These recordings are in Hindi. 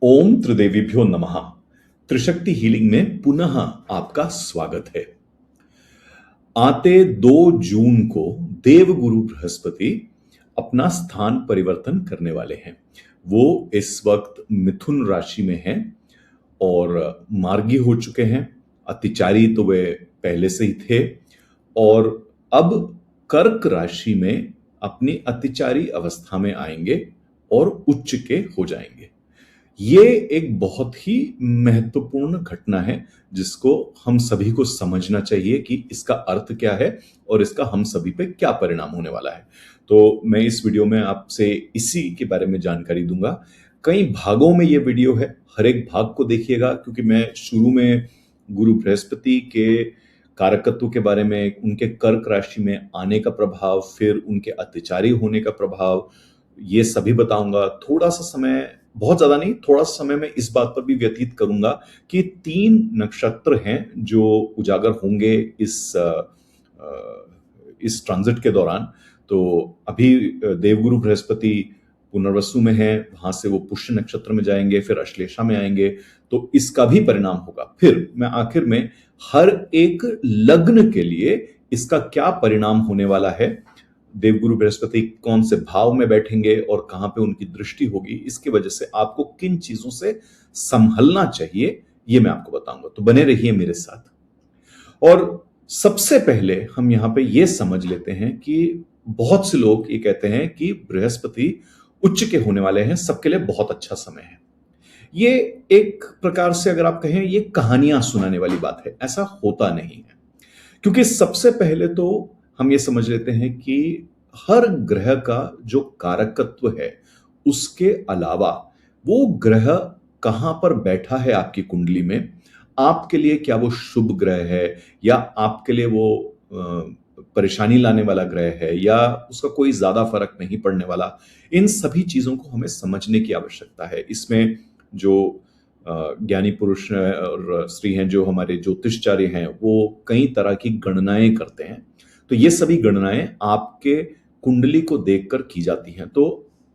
ओम त्रिदेवीभ्यो नमः। त्रिशक्ति हीलिंग में पुनः आपका स्वागत है। आते 2 जून को देवगुरु बृहस्पति अपना स्थान परिवर्तन करने वाले हैं। वो इस वक्त मिथुन राशि में हैं और मार्गी हो चुके हैं। अतिचारी तो वे पहले से ही थे और अब कर्क राशि में अपनी अतिचारी अवस्था में आएंगे और उच्च के हो जाएंगे। ये एक बहुत ही महत्वपूर्ण घटना है जिसको हम सभी को समझना चाहिए कि इसका अर्थ क्या है और इसका हम सभी पे क्या परिणाम होने वाला है। तो मैं इस वीडियो में आपसे इसी के बारे में जानकारी दूंगा। कई भागों में ये वीडियो है, हर एक भाग को देखिएगा क्योंकि मैं शुरू में गुरु बृहस्पति के कारकत्व के बारे में, उनके कर्क राशि में आने का प्रभाव, फिर उनके अतिचारी होने का प्रभाव, ये सभी बताऊंगा। थोड़ा सा समय, बहुत ज्यादा नहीं, थोड़ा सा समय मैं इस बात पर भी व्यतीत करूंगा कि 3 नक्षत्र हैं जो उजागर होंगे इस ट्रांजिट के दौरान। तो अभी देवगुरु बृहस्पति पुनर्वसु में है, वहां से वो पुष्य नक्षत्र में जाएंगे, फिर अश्लेषा में आएंगे, तो इसका भी परिणाम होगा। फिर मैं आखिर में हर एक लग्न के लिए इसका क्या परिणाम होने वाला है, देवगुरु बृहस्पति कौन से भाव में बैठेंगे और कहां पे उनकी दृष्टि होगी, इसकी वजह से आपको किन चीजों से संभलना चाहिए, ये मैं आपको बताऊंगा। तो बने रहिए मेरे साथ। और सबसे पहले हम यहां पे ये समझ लेते हैं कि बहुत से लोग ये कहते हैं कि बृहस्पति उच्च के होने वाले हैं, सबके लिए बहुत अच्छा समय है। ये एक प्रकार से अगर आप कहें, ये कहानियां सुनाने वाली बात है, ऐसा होता नहीं है। क्योंकि सबसे पहले तो हम ये समझ लेते हैं कि हर ग्रह का जो कारकत्व है उसके अलावा वो ग्रह कहां पर बैठा है आपकी कुंडली में, आपके लिए क्या वो शुभ ग्रह है या आपके लिए वो परेशानी लाने वाला ग्रह है या उसका कोई ज्यादा फर्क नहीं पड़ने वाला, इन सभी चीजों को हमें समझने की आवश्यकता है। इसमें जो ज्ञानी पुरुष और स्त्री हैं, जो हमारे ज्योतिषचार्य हैं, वो कई तरह की गणनाएं करते हैं। तो ये सभी गणनाएं आपके कुंडली को देखकर की जाती हैं। तो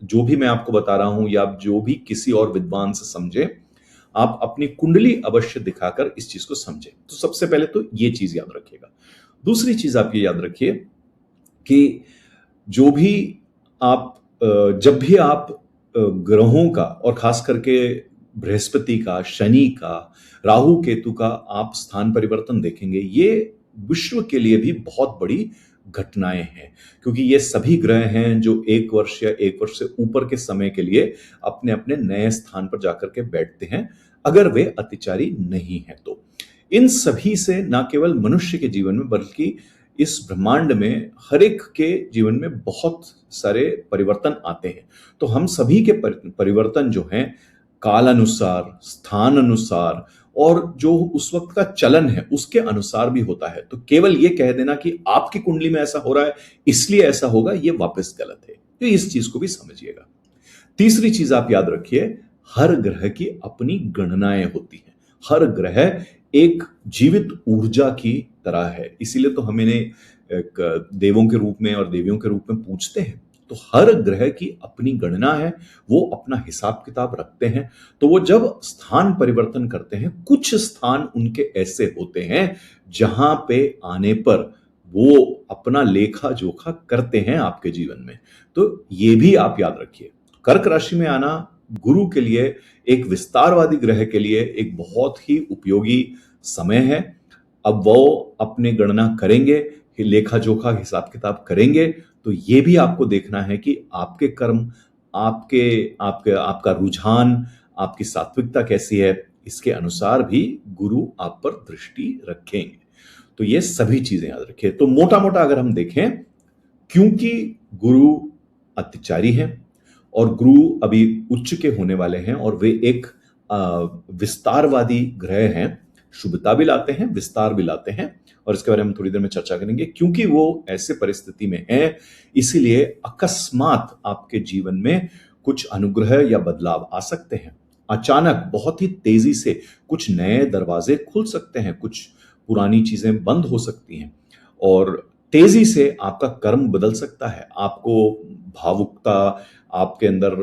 जो भी मैं आपको बता रहा हूं या जो भी किसी और विद्वान से समझे, आप अपनी कुंडली अवश्य दिखाकर इस चीज को समझें। तो सबसे पहले तो ये चीज याद रखिएगा। दूसरी चीज आप ये याद रखिए कि जो भी आप जब भी आप ग्रहों का और खास करके बृहस्पति का, शनि का, राहु केतु का आप स्थान परिवर्तन देखेंगे, ये विश्व के लिए भी बहुत बड़ी घटनाएं हैं। क्योंकि ये सभी ग्रह हैं जो 1 वर्ष या 1 वर्ष से ऊपर के समय के लिए अपने अपने नए स्थान पर जाकर के बैठते हैं, अगर वे अतिचारी नहीं हैं तो। इन सभी से न केवल मनुष्य के जीवन में बल्कि इस ब्रह्मांड में हर एक के जीवन में बहुत सारे परिवर्तन आते हैं। तो हम सभी के परिवर्तन जो हैं, काल अनुसार, स्थान अनुसार और जो उस वक्त का चलन है उसके अनुसार भी होता है। तो केवल ये कह देना कि आपकी कुंडली में ऐसा हो रहा है इसलिए ऐसा होगा, ये वापस गलत है। तो इस चीज को भी समझिएगा। तीसरी चीज आप याद रखिए, हर ग्रह की अपनी गणनाएं होती हैं। हर ग्रह एक जीवित ऊर्जा की तरह है, इसीलिए तो हम इन्हें एक देवों के रूप में और देवियों के रूप में पूजते हैं। तो हर ग्रह की अपनी गणना है, वो अपना हिसाब किताब रखते हैं। तो वो जब स्थान परिवर्तन करते हैं, कुछ स्थान उनके ऐसे होते हैं जहां पे आने पर वो अपना लेखा जोखा करते हैं आपके जीवन में। तो ये भी आप याद रखिए। कर्क राशि में आना गुरु के लिए, एक विस्तारवादी ग्रह के लिए एक बहुत ही उपयोगी समय है। अब वो अपने गणना करेंगे, लेखा जोखा हिसाब किताब करेंगे। तो ये भी आपको देखना है कि आपके कर्म, आपके आपके आपका रुझान, आपकी सात्विकता कैसी है, इसके अनुसार भी गुरु आप पर दृष्टि रखेंगे। तो ये सभी चीजें याद रखिए। तो मोटा मोटा अगर हम देखें, क्योंकि गुरु अतिचारी हैं और गुरु अभी उच्च के होने वाले हैं और वे एक विस्तारवादी ग्रह हैं, शुभता भी लाते हैं, विस्तार भी लाते हैं, और इसके बारे में थोड़ी देर में चर्चा करेंगे। क्योंकि वो ऐसे परिस्थिति में है, इसीलिए अकस्मात आपके जीवन में कुछ अनुग्रह या बदलाव आ सकते हैं। अचानक बहुत ही तेजी से कुछ नए दरवाजे खुल सकते हैं, कुछ पुरानी चीजें बंद हो सकती हैं और तेजी से आपका कर्म बदल सकता है। आपको भावुकता, आपके अंदर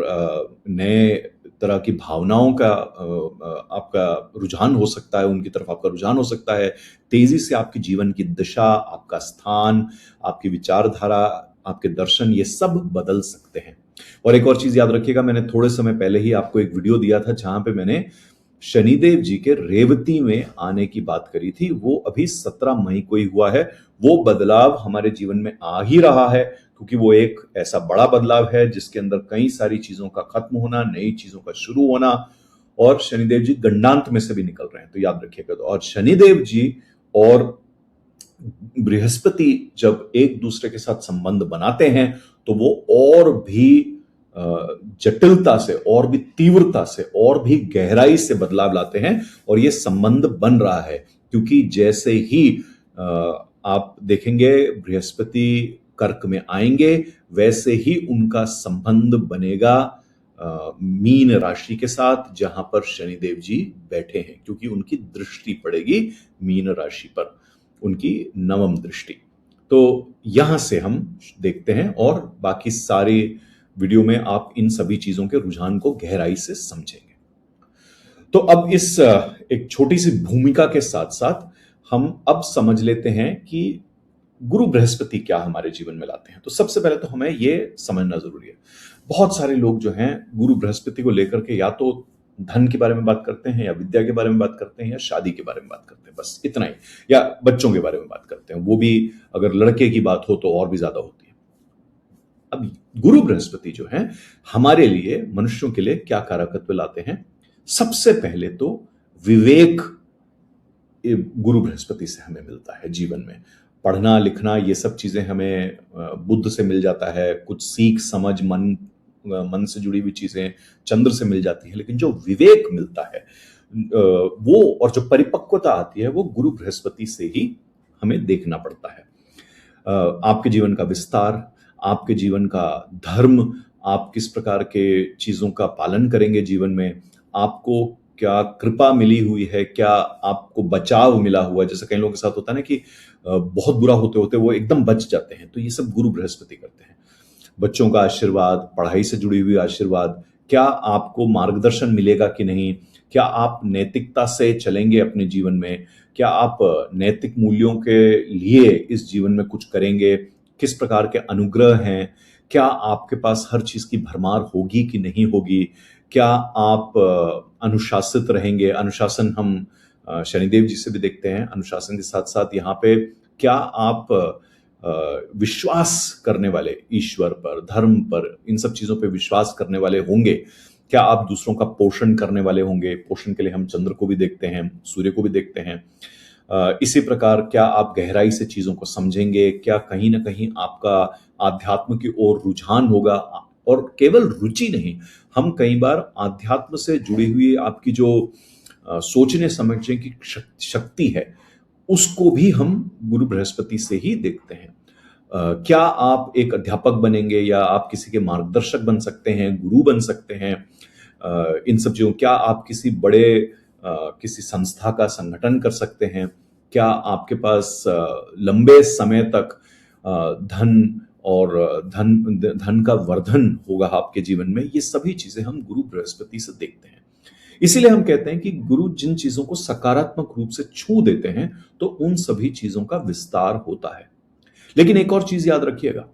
नए तरह की भावनाओं का आपका रुझान हो सकता है, उनकी तरफ आपका रुझान हो सकता है। तेजी से आपकी जीवन की दिशा, आपका स्थान, आपकी विचारधारा, आपके दर्शन, ये सब बदल सकते हैं। और एक और चीज याद रखिएगा, मैंने थोड़े समय पहले ही आपको एक वीडियो दिया था जहां पे मैंने शनिदेव जी के रेवती में आने की बात करी थी। वो अभी 17 मई को ही हुआ है। वो बदलाव हमारे जीवन में आ ही रहा है, क्योंकि वो एक ऐसा बड़ा बदलाव है जिसके अंदर कई सारी चीजों का खत्म होना, नई चीजों का शुरू होना, और शनिदेव जी गंडांत में से भी निकल रहे हैं, तो याद रखिएगा। तो और शनिदेव जी और बृहस्पति जब एक दूसरे के साथ संबंध बनाते हैं तो वो और भी जटिलता से, और भी तीव्रता से, और भी गहराई से बदलाव लाते हैं। और ये संबंध बन रहा है क्योंकि जैसे ही आप देखेंगे बृहस्पति कर्क में आएंगे, वैसे ही उनका संबंध बनेगा मीन राशि के साथ, जहां पर शनिदेव जी बैठे हैं, क्योंकि उनकी दृष्टि पड़ेगी मीन राशि पर, उनकी नवम दृष्टि। तो यहां से हम देखते हैं, और बाकी सारी वीडियो में आप इन सभी चीजों के रुझान को गहराई से समझेंगे। तो अब इस एक छोटी सी भूमिका के साथ साथ हम अब समझ लेते हैं कि गुरु बृहस्पति क्या हमारे जीवन में लाते हैं। तो सबसे पहले तो हमें यह समझना जरूरी है, बहुत सारे लोग जो हैं गुरु बृहस्पति को लेकर के या तो धन के बारे में बात करते हैं, या विद्या के बारे में बात करते हैं, या शादी के बारे में बात करते हैं, बस इतना ही, या बच्चों के बारे में बात करते हैं, वो भी अगर लड़के की बात हो तो और भी ज्यादा होती है। अब गुरु बृहस्पति जो है हमारे लिए, मनुष्यों के लिए क्या कारकत्व लाते हैं? सबसे पहले तो विवेक गुरु बृहस्पति से हमें मिलता है जीवन में। पढ़ना लिखना ये सब चीजें हमें बुध से मिल जाता है, कुछ सीख समझ मन से जुड़ी हुई चीजें चंद्र से मिल जाती है, लेकिन जो विवेक मिलता है वो, और जो परिपक्वता आती है, वो गुरु बृहस्पति से ही हमें देखना पड़ता है। आपके जीवन का विस्तार, आपके जीवन का धर्म, आप किस प्रकार के चीजों का पालन करेंगे जीवन में, आपको क्या कृपा मिली हुई है, क्या आपको बचाव मिला हुआ है। जैसे कई लोगों के साथ होता है ना कि बहुत बुरा होते होते वो एकदम बच जाते हैं, तो ये सब गुरु बृहस्पति करते हैं। बच्चों का आशीर्वाद, पढ़ाई से जुड़ी हुई आशीर्वाद, क्या आपको मार्गदर्शन मिलेगा कि नहीं, क्या आप नैतिकता से चलेंगे अपने जीवन में, क्या आप नैतिक मूल्यों के लिए इस जीवन में कुछ करेंगे, किस प्रकार के अनुग्रह हैं, क्या आपके पास हर चीज की भरमार होगी कि नहीं होगी, क्या आप अनुशासित रहेंगे। अनुशासन हम शनिदेव जी से भी देखते हैं। अनुशासन के साथ साथ यहाँ पे क्या आप विश्वास करने वाले, ईश्वर पर, धर्म पर, इन सब चीजों पे विश्वास करने वाले होंगे, क्या आप दूसरों का पोषण करने वाले होंगे। पोषण के लिए हम चंद्र को भी देखते हैं, सूर्य को भी देखते हैं। इसी प्रकार क्या आप गहराई से चीजों को समझेंगे, क्या कहीं ना कहीं आपका आध्यात्म की ओर रुझान होगा। और केवल रुचि नहीं, हम कई बार आध्यात्म से जुड़ी हुई आपकी जो सोचने समझने की शक्ति है, उसको भी हम गुरु बृहस्पति से ही देखते हैं। क्या आप एक अध्यापक बनेंगे, या आप किसी के मार्गदर्शक बन सकते हैं, गुरु बन सकते हैं। इन सब चीजों, क्या आप किसी बड़े किसी संस्था का संगठन कर सकते हैं, क्या आपके पास लंबे समय तक धन और धन का वर्धन होगा आपके जीवन में। ये सभी चीजें हम गुरु बृहस्पति से देखते हैं। इसीलिए हम कहते हैं कि गुरु जिन चीजों को सकारात्मक रूप से छू देते हैं तो उन सभी चीजों का विस्तार होता है। लेकिन एक और चीज याद रखिएगा,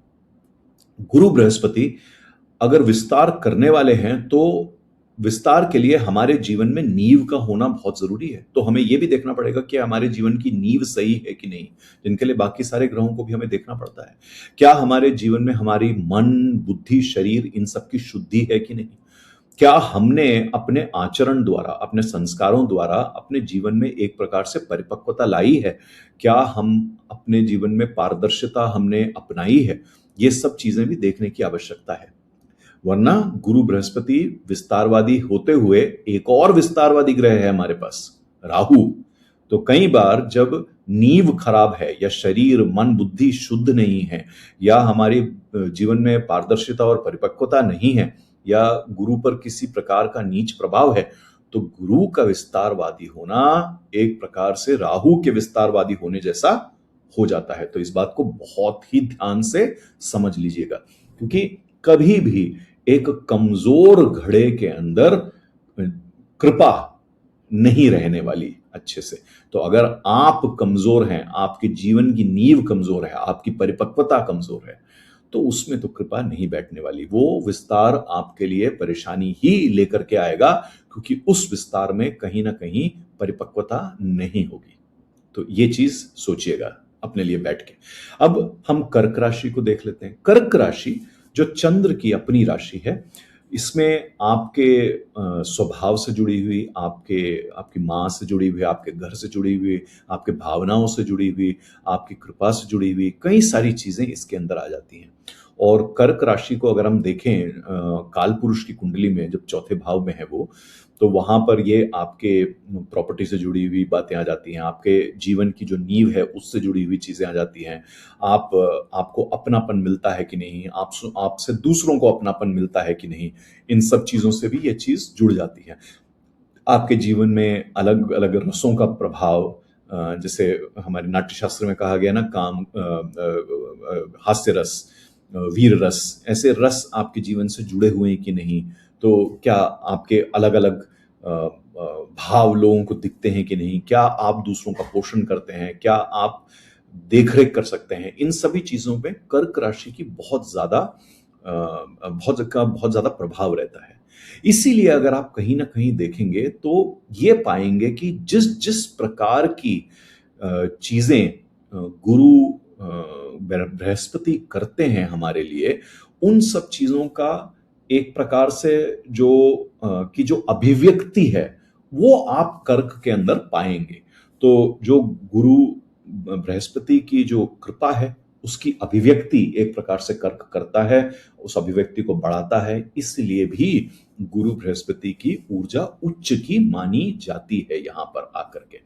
गुरु बृहस्पति अगर विस्तार करने वाले हैं तो विस्तार के लिए हमारे जीवन में नींव का होना बहुत जरूरी है। तो हमें यह भी देखना पड़ेगा कि हमारे जीवन की नींव सही है कि नहीं, जिनके लिए बाकी सारे ग्रहों को भी हमें देखना पड़ता है। क्या हमारे जीवन में हमारी मन, बुद्धि, शरीर, इन सब की शुद्धि है कि नहीं। क्या हमने अपने आचरण द्वारा, अपने संस्कारों द्वारा अपने जीवन में एक प्रकार से परिपक्वता लाई है। क्या हम अपने जीवन में पारदर्शिता हमने अपनाई है। ये सब चीजें भी देखने की आवश्यकता है। वरना गुरु बृहस्पति विस्तारवादी होते हुए एक और विस्तारवादी ग्रह है हमारे पास, राहु। तो कई बार जब नींव खराब है, या शरीर, मन, बुद्धि शुद्ध नहीं है, या हमारे जीवन में पारदर्शिता और परिपक्वता नहीं है, या गुरु पर किसी प्रकार का नीच प्रभाव है, तो गुरु का विस्तारवादी होना एक प्रकार से राहु के विस्तारवादी होने जैसा हो जाता है। तो इस बात को बहुत ही ध्यान से समझ लीजिएगा, क्योंकि कभी भी एक कमजोर घड़े के अंदर कृपा नहीं रहने वाली अच्छे से। तो अगर आप कमजोर हैं, आपके जीवन की नींव कमजोर है, आपकी परिपक्वता कमजोर है, तो उसमें तो कृपा नहीं बैठने वाली। वो विस्तार आपके लिए परेशानी ही लेकर के आएगा, क्योंकि उस विस्तार में कहीं ना कहीं परिपक्वता नहीं होगी। तो ये चीज सोचिएगा अपने लिए बैठ के। अब हम कर्क राशि को देख लेते हैं। कर्क राशि जो चंद्र की अपनी राशि है, इसमें आपके स्वभाव से जुड़ी हुई, आपकी माँ से जुड़ी हुई, आपके घर से जुड़ी हुई, आपके भावनाओं से जुड़ी हुई, आपकी कृपा से जुड़ी हुई कई सारी चीजें इसके अंदर आ जाती हैं। और कर्क राशि को अगर हम देखें काल पुरुष की कुंडली में, जब चौथे भाव में है वो, तो वहां पर ये आपके प्रॉपर्टी से जुड़ी हुई बातें आ जाती हैं, आपके जीवन की जो नींव है उससे जुड़ी हुई चीजें आ जाती हैं। आपको अपनापन मिलता है कि नहीं, आपसे दूसरों को अपनापन मिलता है कि नहीं, इन सब चीजों से भी ये चीज जुड़ जाती है। आपके जीवन में अलग अलग रसों का प्रभाव, जैसे हमारे नाट्य शास्त्र में कहा गया ना, काम, हास्य रस, वीर रस, ऐसे रस आपके जीवन से जुड़े हुए हैं कि नहीं। तो क्या आपके अलग अलग भाव लोगों को दिखते हैं कि नहीं, क्या आप दूसरों का पोषण करते हैं, क्या आप देखरेख कर सकते हैं। इन सभी चीजों पे कर्क राशि की बहुत ज्यादा प्रभाव रहता है। इसीलिए अगर आप कहीं ना कहीं देखेंगे तो ये पाएंगे कि जिस जिस प्रकार की चीजें गुरु बृहस्पति करते हैं हमारे लिए, उन सब चीजों का एक प्रकार से जो अभिव्यक्ति है वो आप कर्क के अंदर पाएंगे। तो जो गुरु बृहस्पति की जो कृपा है उसकी अभिव्यक्ति एक प्रकार से कर्क करता है, उस अभिव्यक्ति को बढ़ाता है। इसलिए भी गुरु बृहस्पति की ऊर्जा उच्च की मानी जाती है। यहां पर आकर के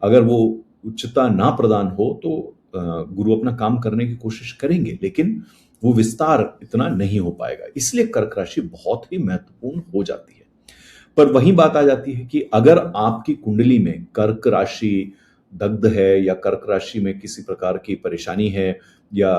अगर वो उच्चता ना प्रदान हो तो गुरु अपना काम करने की कोशिश करेंगे, लेकिन वो विस्तार इतना नहीं हो पाएगा। इसलिए कर्क राशि बहुत ही महत्वपूर्ण हो जाती है। पर वही बात आ जाती है कि अगर आपकी कुंडली में कर्क राशि दग्ध है, या कर्क राशि में किसी प्रकार की परेशानी है, या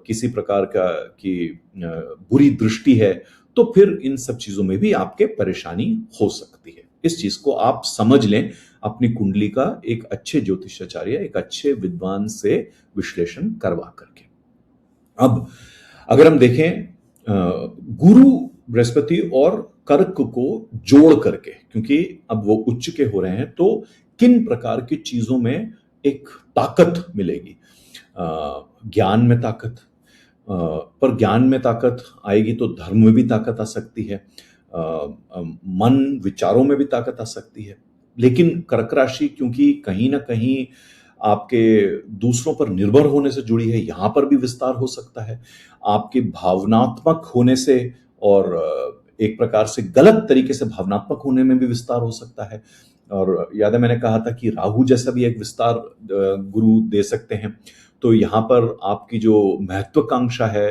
किसी प्रकार की बुरी दृष्टि है, तो फिर इन सब चीजों में भी आपके परेशानी हो सकती है। इस चीज को आप समझ लें, अपनी कुंडली का एक अच्छे ज्योतिषाचार्य, एक अच्छे विद्वान से विश्लेषण करवा करके। अब अगर हम देखें गुरु बृहस्पति और कर्क को जोड़ करके, क्योंकि अब वो उच्च के हो रहे हैं, तो किन प्रकार की चीजों में एक ताकत मिलेगी। ज्ञान में ताकत, पर ज्ञान में ताकत आएगी तो धर्म में भी ताकत आ सकती है, मन विचारों में भी ताकत आ सकती है। लेकिन कर्क राशि क्योंकि कहीं ना कहीं आपके दूसरों पर निर्भर होने से जुड़ी है, यहां पर भी विस्तार हो सकता है। आपके भावनात्मक होने से और एक प्रकार से गलत तरीके से भावनात्मक होने में भी विस्तार हो सकता है। और याद है मैंने कहा था कि राहु जैसा भी एक विस्तार गुरु दे सकते हैं। तो यहाँ पर आपकी जो महत्वाकांक्षा है,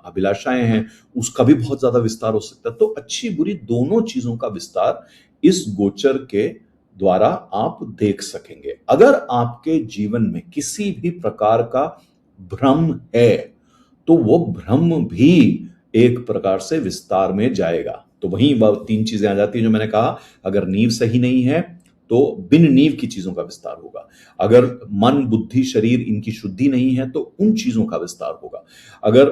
अभिलाषाएं हैं, उसका भी बहुत ज्यादा विस्तार हो सकता है। तो अच्छी बुरी दोनों चीजों का विस्तार इस गोचर के द्वारा आप देख सकेंगे। अगर आपके जीवन में किसी भी प्रकार का भ्रम है तो वो भ्रम भी एक प्रकार से विस्तार में जाएगा। तो वहीं वह तीन चीजें आ जाती हैं जो मैंने कहा। अगर नींव सही नहीं है तो बिन नींव की चीजों का विस्तार होगा। अगर मन बुद्धि शरीर इनकी शुद्धि नहीं है तो उन चीजों का विस्तार होगा। अगर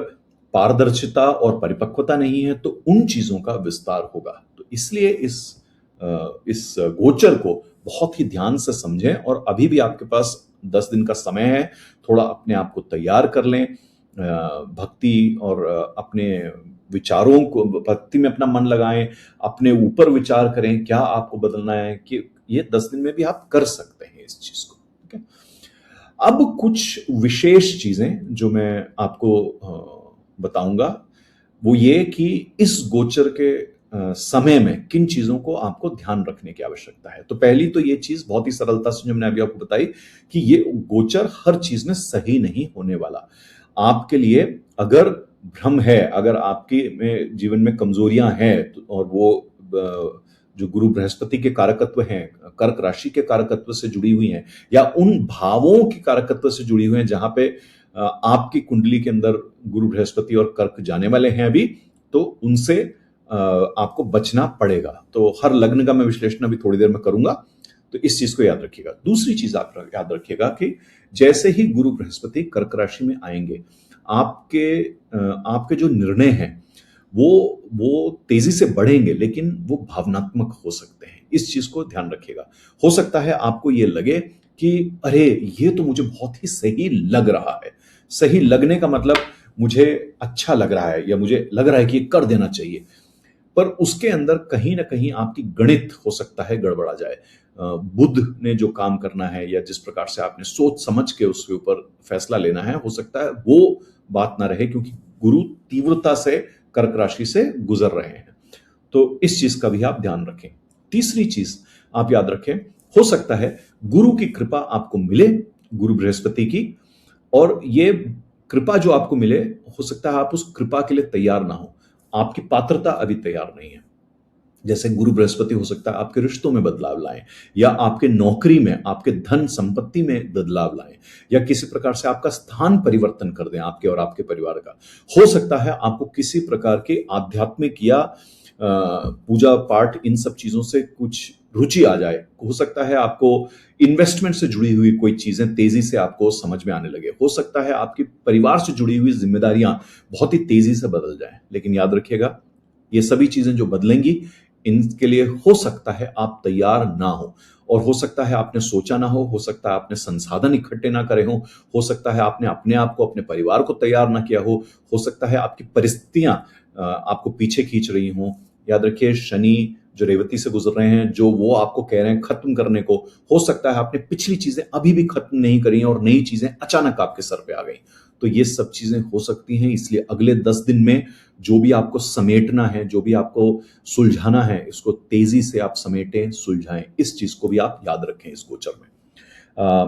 पारदर्शिता और परिपक्वता नहीं है तो उन चीजों का विस्तार होगा। तो इसलिए इस गोचर को बहुत ही ध्यान से समझें, और अभी भी आपके पास 10 दिन का समय है। थोड़ा अपने आप को तैयार कर लें, भक्ति और अपने विचारों को, भक्ति में अपना मन लगाएं, अपने ऊपर विचार करें क्या आपको बदलना है, कि ये 10 दिन में भी आप कर सकते हैं इस चीज को। ठीक है। अब कुछ विशेष चीजें जो मैं आपको बताऊंगा वो ये कि इस गोचर के समय में किन चीजों को आपको ध्यान रखने की आवश्यकता है। तो पहली तो ये चीज बहुत ही सरलता से जो मैंने अभी आपको बताई कि ये गोचर हर चीज में सही नहीं होने वाला। आपके लिए अगर भ्रम है, अगर आपके में जीवन में कमजोरियां हैं, और वो जो गुरु बृहस्पति के कारकत्व हैं, कर्क राशि के कारकत्व से जुड़ी हुई हैं, या उन भावों के कारकत्व से जुड़ी हुई हैं जहां पे आपकी कुंडली के अंदर गुरु बृहस्पति और कर्क जाने वाले हैं अभी, तो उनसे आपको बचना पड़ेगा। तो हर लग्न का मैं विश्लेषण अभी थोड़ी देर में करूंगा, तो इस चीज को याद रखिएगा। दूसरी चीज आप याद रखिएगा कि जैसे ही गुरु बृहस्पति कर्क राशि में आएंगे, आपके जो निर्णय हैं वो तेजी से बढ़ेंगे, लेकिन वो भावनात्मक हो सकते हैं। इस चीज को ध्यान रखिएगा। हो सकता है आपको ये लगे कि अरे ये तो मुझे बहुत ही सही लग रहा है। सही लगने का मतलब मुझे अच्छा लग रहा है या मुझे लग रहा है कि ये कर देना चाहिए, पर उसके अंदर कहीं ना कहीं आपकी गणित हो सकता है गड़बड़ा जाए। बुध ने जो काम करना है या जिस प्रकार से आपने सोच समझ के उसके ऊपर फैसला लेना है, हो सकता है वो बात ना रहे, क्योंकि गुरु तीव्रता से कर्क राशि से गुजर रहे हैं। तो इस चीज का भी आप ध्यान रखें। तीसरी चीज आप याद रखें, हो सकता है गुरु की कृपा आपको मिले, गुरु बृहस्पति की, और ये कृपा जो आपको मिले, हो सकता है आप उस कृपा के लिए तैयार ना हो, आपकी पात्रता अभी तैयार नहीं है। जैसे गुरु बृहस्पति हो सकता है आपके रिश्तों में बदलाव लाएं, या आपके नौकरी में, आपके धन संपत्ति में बदलाव लाएं, या किसी प्रकार से आपका स्थान परिवर्तन कर दें आपके और आपके परिवार का। हो सकता है आपको किसी प्रकार के आध्यात्मिक या पूजा पाठ, इन सब चीजों से कुछ रुचि आ जाए। हो सकता है आपको इन्वेस्टमेंट से जुड़ी हुई कोई चीजें तेजी से आपको समझ में आने लगे। हो सकता है आपकी परिवार से जुड़ी हुई जिम्मेदारियां बहुत ही तेजी से बदल जाएं। लेकिन याद रखिएगा, ये सभी चीजें जो बदलेंगी, इनके लिए हो सकता है आप तैयार ना हो, और हो सकता है आपने सोचा ना हो सकता है आपने संसाधन इकट्ठे ना करे हो सकता है आपने अपने आप को, अपने परिवार को तैयार ना किया हो सकता है आपकी परिस्थितियां आपको पीछे खींच रही हों। याद रखिए, शनि जो रेवती से गुजर रहे हैं, जो वो आपको कह रहे हैं खत्म करने को, हो सकता है आपने पिछली चीजें अभी भी खत्म नहीं करी और नई चीजें अचानक आपके सर पे आ गई। तो ये सब चीजें हो सकती हैं। इसलिए अगले 10 दिन में जो भी आपको समेटना है, जो भी आपको सुलझाना है, इसको तेजी से आप समेटें, सुलझाएं। इस चीज को भी आप याद रखें इस गोचर में।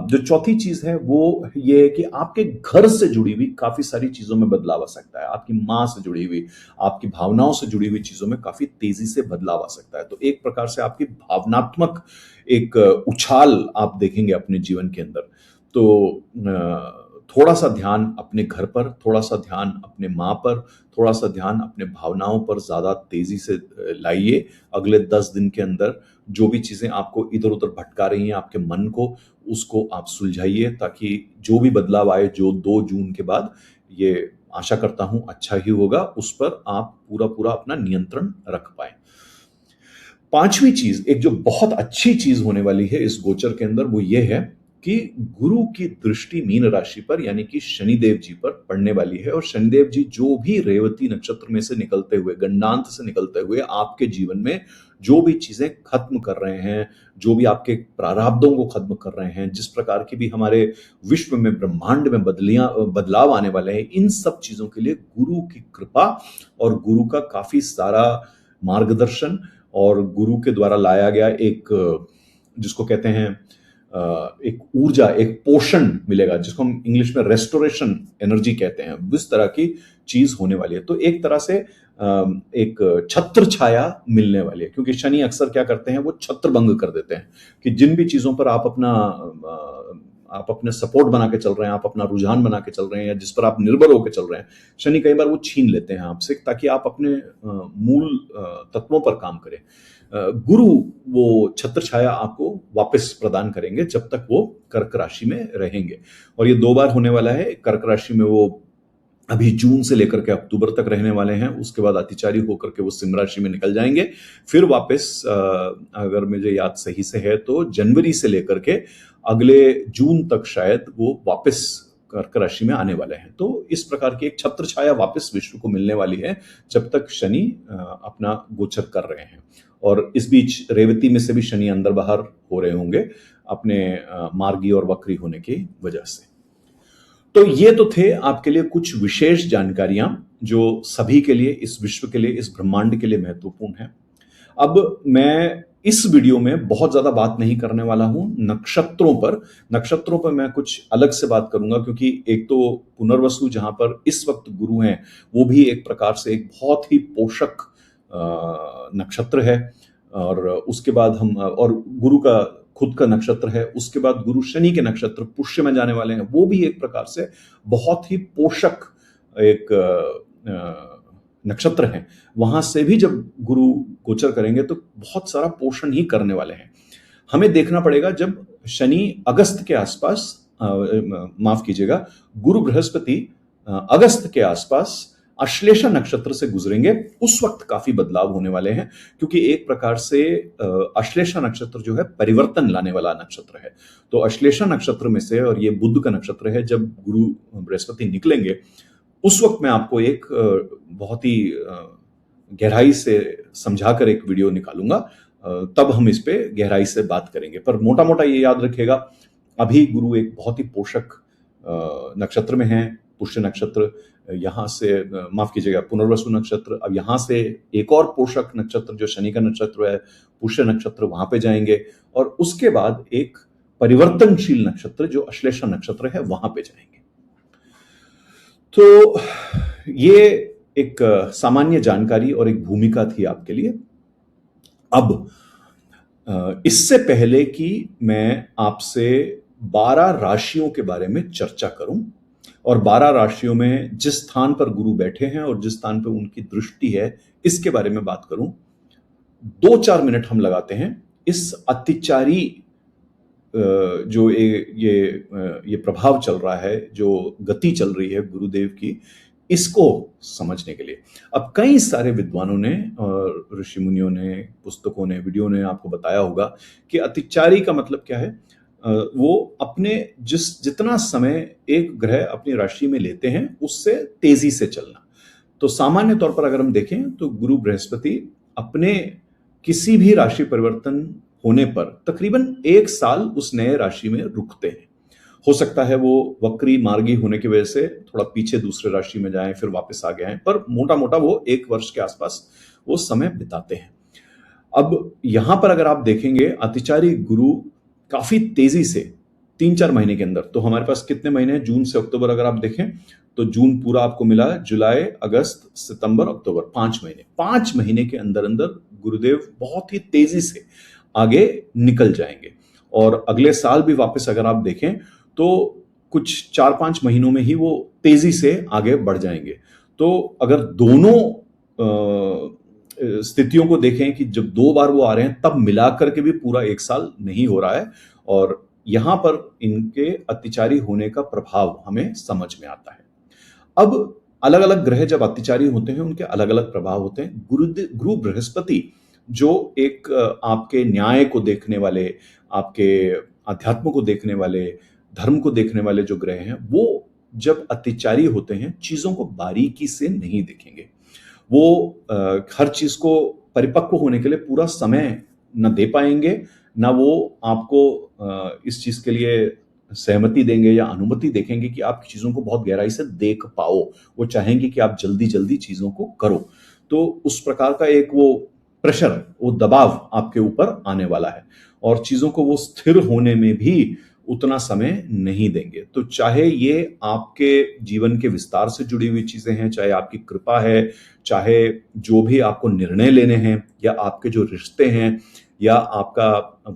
जो चौथी चीज है वो ये है कि आपके घर से जुड़ी हुई काफी सारी चीजों में बदलाव आ सकता है। आपकी मां से जुड़ी हुई, आपकी भावनाओं से जुड़ी हुई चीजों में काफी तेजी से बदलाव आ सकता है। तो एक प्रकार से आपकी भावनात्मक एक उछाल आप देखेंगे अपने जीवन के अंदर। तो थोड़ा सा ध्यान अपने घर पर, थोड़ा सा ध्यान अपने माँ पर, थोड़ा सा ध्यान अपने भावनाओं पर ज्यादा तेजी से लाइए। अगले 10 दिन के अंदर जो भी चीजें आपको इधर उधर भटका रही हैं आपके मन को, उसको आप सुलझाइए, ताकि जो भी बदलाव आए, जो 2 जून के बाद, ये आशा करता हूं अच्छा ही होगा, उस पर आप पूरा पूरा अपना नियंत्रण रख पाए। पांचवी चीज, एक जो बहुत अच्छी चीज होने वाली है इस गोचर के अंदर, वो ये है कि गुरु की दृष्टि मीन राशि पर यानी कि शनिदेव जी पर पड़ने वाली है। और शनिदेव जी जो भी रेवती नक्षत्र में से निकलते हुए, गंडांत से निकलते हुए आपके जीवन में जो भी चीजें खत्म कर रहे हैं, जो भी आपके प्रारब्धों को खत्म कर रहे हैं, जिस प्रकार की भी हमारे विश्व में, ब्रह्मांड में बदलाव आने वाले हैं, इन सब चीजों के लिए गुरु की कृपा और गुरु का काफी सारा मार्गदर्शन और गुरु के द्वारा लाया गया एक, जिसको कहते हैं एक ऊर्जा, एक पोषण मिलेगा, जिसको हम इंग्लिश में रेस्टोरेशन एनर्जी कहते हैं। इस तरह की चीज होने वाली है। तो एक तरह से एक छत्र छाया मिलने वाली है, क्योंकि शनि अक्सर क्या करते हैं, वो छत्र भंग कर देते हैं कि जिन भी चीजों पर आप अपने सपोर्ट बना के चल रहे हैं, आप अपना रुझान बना के चल रहे हैं, या जिस पर आप निर्भर होकर चल रहे हैं, शनि कई बार वो छीन लेते हैं आपसे, ताकि आप अपने मूल तत्वों पर काम करें। गुरु वो छत्र छाया आपको वापस प्रदान करेंगे जब तक वो कर्क राशि में रहेंगे। और ये 2 बार होने वाला है। कर्क राशि में वो अभी जून से लेकर के अक्टूबर तक रहने वाले हैं, उसके बाद अतिचारी होकर के वो सिंह राशि में निकल जाएंगे। फिर वापस अगर मुझे याद सही से है तो जनवरी से लेकर के अगले जून तक शायद वो वापस कर्क राशि में आने वाले हैं। तो इस प्रकार की एक छत्र छाया वापस विश्व को मिलने वाली है जब तक शनि अपना गोचर कर रहे हैं। और इस बीच रेवती में से भी शनि अंदर बाहर हो रहे होंगे अपने मार्गी और वक्री होने की वजह से। तो ये तो थे आपके लिए कुछ विशेष जानकारियां जो सभी के लिए, इस विश्व के लिए, इस ब्रह्मांड के लिए महत्वपूर्ण है। अब मैं इस वीडियो में बहुत ज्यादा बात नहीं करने वाला हूं नक्षत्रों पर मैं कुछ अलग से बात करूंगा, क्योंकि एक तो पुनर्वसु जहां पर इस वक्त गुरु हैं, वो भी एक प्रकार से एक बहुत ही पोषक नक्षत्र है। और उसके बाद हम, और गुरु का खुद का नक्षत्र है, उसके बाद गुरु शनि के नक्षत्र पुष्य में जाने वाले हैं, वो भी एक प्रकार से बहुत ही पोषक एक नक्षत्र हैं, वहां से भी जब गुरु गोचर करेंगे तो बहुत सारा पोषण ही करने वाले हैं। हमें देखना पड़ेगा जब शनि अगस्त के आसपास, माफ कीजिएगा, गुरु बृहस्पति अगस्त के आसपास अश्लेषा नक्षत्र से गुजरेंगे, उस वक्त काफी बदलाव होने वाले हैं, क्योंकि एक प्रकार से अश्लेषा नक्षत्र जो है परिवर्तन लाने वाला नक्षत्र है। तो अश्लेषा नक्षत्र में से, और ये बुध का नक्षत्र है, जब गुरु बृहस्पति निकलेंगे उस वक्त मैं आपको एक बहुत ही गहराई से समझाकर एक वीडियो निकालूंगा, तब हम इस पे गहराई से बात करेंगे। पर मोटा मोटा ये याद रखिएगा, अभी गुरु एक बहुत ही पोषक नक्षत्र में है, पुष्य नक्षत्र, यहां से माफ कीजिएगा पुनर्वसु नक्षत्र, अब यहां से एक और पोषक नक्षत्र जो शनि का नक्षत्र है, पुष्य नक्षत्र, वहां पे जाएंगे, और उसके बाद एक परिवर्तनशील नक्षत्र जो अश्लेषा नक्षत्र है वहां पे जाएंगे। तो ये एक सामान्य जानकारी और एक भूमिका थी आपके लिए। अब इससे पहले कि मैं आपसे 12 राशियों के बारे में चर्चा करूं और 12 राशियों में जिस स्थान पर गुरु बैठे हैं और जिस स्थान पर उनकी दृष्टि है, इसके बारे में बात करूं, 2-4 मिनट हम लगाते हैं इस अतिचारी जो ये प्रभाव चल रहा है, जो गति चल रही है गुरुदेव की, इसको समझने के लिए। अब कई सारे विद्वानों ने और ऋषि मुनियों ने, पुस्तकों ने, वीडियो ने आपको बताया होगा कि अतिचारी का मतलब क्या है। वो अपने जितना समय एक ग्रह अपनी राशि में लेते हैं उससे तेजी से चलना। तो सामान्य तौर पर अगर हम देखें तो गुरु बृहस्पति अपने किसी भी राशि परिवर्तन होने पर तकरीबन 1 साल उस नए राशि में रुकते हैं। हो सकता है वो वक्री मार्गी होने की वजह से थोड़ा पीछे दूसरे राशि में जाएं, फिर वापस आ गए हैं, पर मोटा मोटा वो 1 वर्ष के आसपास वो समय बिताते हैं। अब यहां पर अगर आप देखेंगे अतिचारी गुरु काफी तेजी से 3-4 महीने के अंदर, तो हमारे पास कितने महीने हैं, जून से अक्टूबर अगर आप देखें तो जून पूरा आपको मिला, जुलाई, अगस्त, सितंबर, अक्टूबर, 5 महीने। 5 महीने के अंदर अंदर गुरुदेव बहुत ही तेजी से आगे निकल जाएंगे, और अगले साल भी वापस अगर आप देखें तो कुछ 4-5 महीनों में ही वो तेजी से आगे बढ़ जाएंगे। तो अगर दोनों स्थितियों को देखें कि जब 2 बार वो आ रहे हैं तब मिलाकर के भी पूरा 1 साल नहीं हो रहा है, और यहां पर इनके अतिचारी होने का प्रभाव हमें समझ में आता है। अब अलग अलग ग्रह जब अतिचारी होते हैं उनके अलग अलग प्रभाव होते हैं। गुरु बृहस्पति जो एक आपके न्याय को देखने वाले, आपके अध्यात्म को देखने वाले, धर्म को देखने वाले जो ग्रह हैं, वो जब अतिचारी होते हैं चीजों को बारीकी से नहीं देखेंगे। वो हर चीज को परिपक्व होने के लिए पूरा समय न दे पाएंगे, ना वो आपको इस चीज के लिए सहमति देंगे या अनुमति देखेंगे कि आप चीजों को बहुत गहराई से देख पाओ। वो चाहेंगे कि आप जल्दी जल्दी चीजों को करो। तो उस प्रकार का एक वो प्रेशर, वो दबाव आपके ऊपर आने वाला है, और चीजों को वो स्थिर होने में भी उतना समय नहीं देंगे। तो चाहे ये आपके जीवन के विस्तार से जुड़ी हुई चीजें हैं, चाहे आपकी कृपा है, चाहे जो भी आपको निर्णय लेने हैं, या आपके जो रिश्ते हैं, या आपका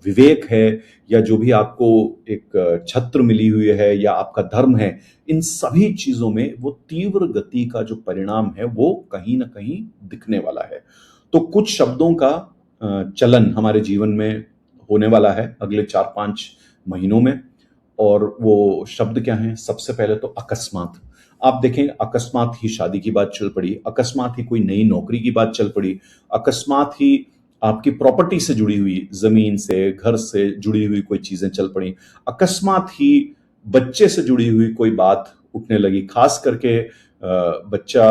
विवेक है, या जो भी आपको एक छत्र मिली हुई है, या आपका धर्म है, इन सभी चीजों में वो तीव्र गति का जो परिणाम है वो कहीं ना कहीं दिखने वाला है। तो कुछ शब्दों का चलन हमारे जीवन में होने वाला है अगले 4-5 महीनों में, और वो शब्द क्या हैं? सबसे पहले तो अकस्मात। आप देखें, अकस्मात ही शादी की बात चल पड़ी, अकस्मात ही कोई नई नौकरी की बात चल पड़ी, अकस्मात ही आपकी प्रॉपर्टी से जुड़ी हुई, जमीन से, घर से जुड़ी हुई कोई चीजें चल पड़ी, अकस्मात ही बच्चे से जुड़ी हुई कोई बात उठने लगी, खास करके बच्चा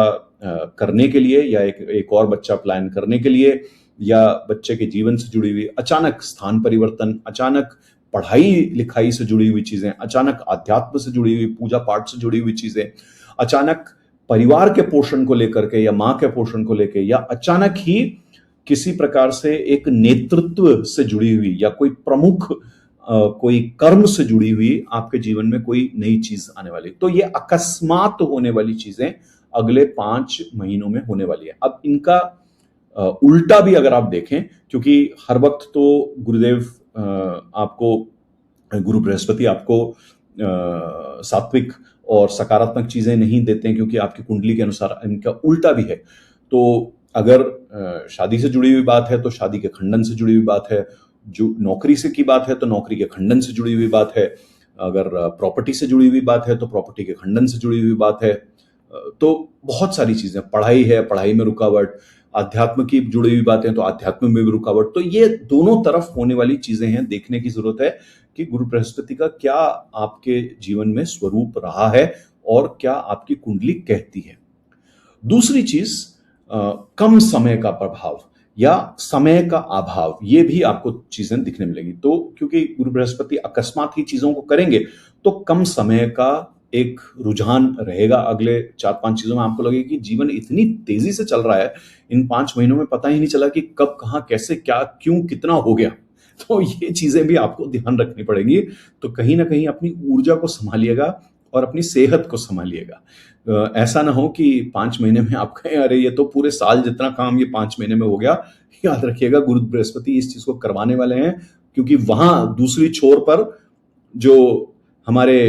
करने के लिए, या एक और बच्चा प्लान करने के लिए, या बच्चे के जीवन से जुड़ी हुई अचानक स्थान परिवर्तन, अचानक पढ़ाई लिखाई से जुड़ी हुई चीजें, अचानक अध्यात्म से जुड़ी हुई, पूजा पाठ से जुड़ी हुई चीजें, अचानक परिवार के पोषण को लेकर के, या माँ के पोषण को लेकर, या अचानक ही किसी प्रकार से एक नेतृत्व से जुड़ी हुई, या कोई प्रमुख कोई कर्म से जुड़ी हुई आपके जीवन में कोई नई चीज आने वाली। तो ये अकस्मात होने वाली चीजें अगले 5 महीनों में होने वाली है। अब इनका उल्टा भी अगर आप देखें, क्योंकि हर वक्त तो गुरुदेव आपको, गुरु बृहस्पति आपको सात्विक और सकारात्मक चीजें नहीं देते हैं, क्योंकि आपकी कुंडली के अनुसार इनका उल्टा भी है। तो अगर शादी से जुड़ी हुई बात है तो शादी के खंडन से जुड़ी हुई बात है, जो नौकरी से की बात है तो नौकरी के खंडन से जुड़ी हुई बात है, अगर प्रॉपर्टी से जुड़ी हुई बात है तो प्रॉपर्टी के खंडन से जुड़ी हुई बात है। तो बहुत सारी चीजें, पढ़ाई है, पढ़ाई में रुकावट, अध्यात्म की जुड़ी हुई बातें तो अध्यात्म में भी रुकावट। तो ये दोनों तरफ होने वाली चीजें हैं, देखने की जरूरत है कि गुरु बृहस्पति का क्या आपके जीवन में स्वरूप रहा है और क्या आपकी कुंडली कहती है। दूसरी चीज, कम समय का प्रभाव या समय का अभाव, ये भी आपको चीजें दिखने मिलेगी। तो क्योंकि गुरु बृहस्पति अकस्मात ही चीजों को करेंगे तो कम समय का एक रुझान रहेगा। अगले 4-5 चीजों में आपको लगेगा कि जीवन इतनी तेजी से चल रहा है, इन 5 महीनों में पता ही नहीं चला कि कब, कहां, कैसे, क्या, क्यों, कितना हो गया। तो ये चीजें भी आपको ध्यान रखनी पड़ेगी। तो कहीं ना कहीं अपनी ऊर्जा को संभालिएगा और अपनी सेहत को संभालिएगा। ऐसा ना हो कि 5 महीने में आप कहें अरे ये तो पूरे साल जितना काम ये 5 महीने में हो गया। याद रखिएगा गुरु बृहस्पति इस चीज को करवाने वाले हैं, क्योंकि वहां दूसरी छोर पर जो हमारे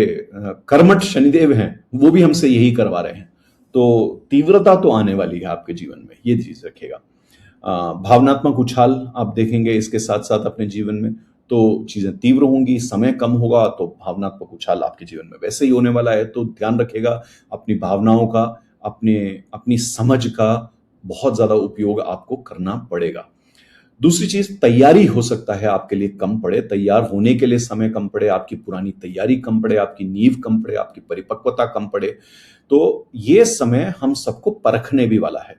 कर्मठ शनिदेव हैं वो भी हमसे यही करवा रहे हैं। तो तीव्रता तो आने वाली है आपके जीवन में, ये चीज रखिएगा। भावनात्मक उछाल आप देखेंगे इसके साथ साथ अपने जीवन में, तो चीजें तीव्र होंगी। समय कम होगा तो भावनात्मक उछाल आपके जीवन में वैसे ही होने वाला है। तो ध्यान रखिएगा अपनी भावनाओं का, अपनी समझ का बहुत ज्यादा उपयोग आपको करना पड़ेगा। दूसरी चीज, तैयारी हो सकता है आपके लिए कम पड़े, तैयार होने के लिए समय कम पड़े, आपकी पुरानी तैयारी कम पड़े, आपकी नींव कम पड़े, आपकी परिपक्वता कम पड़े। तो ये समय हम सबको परखने भी वाला है।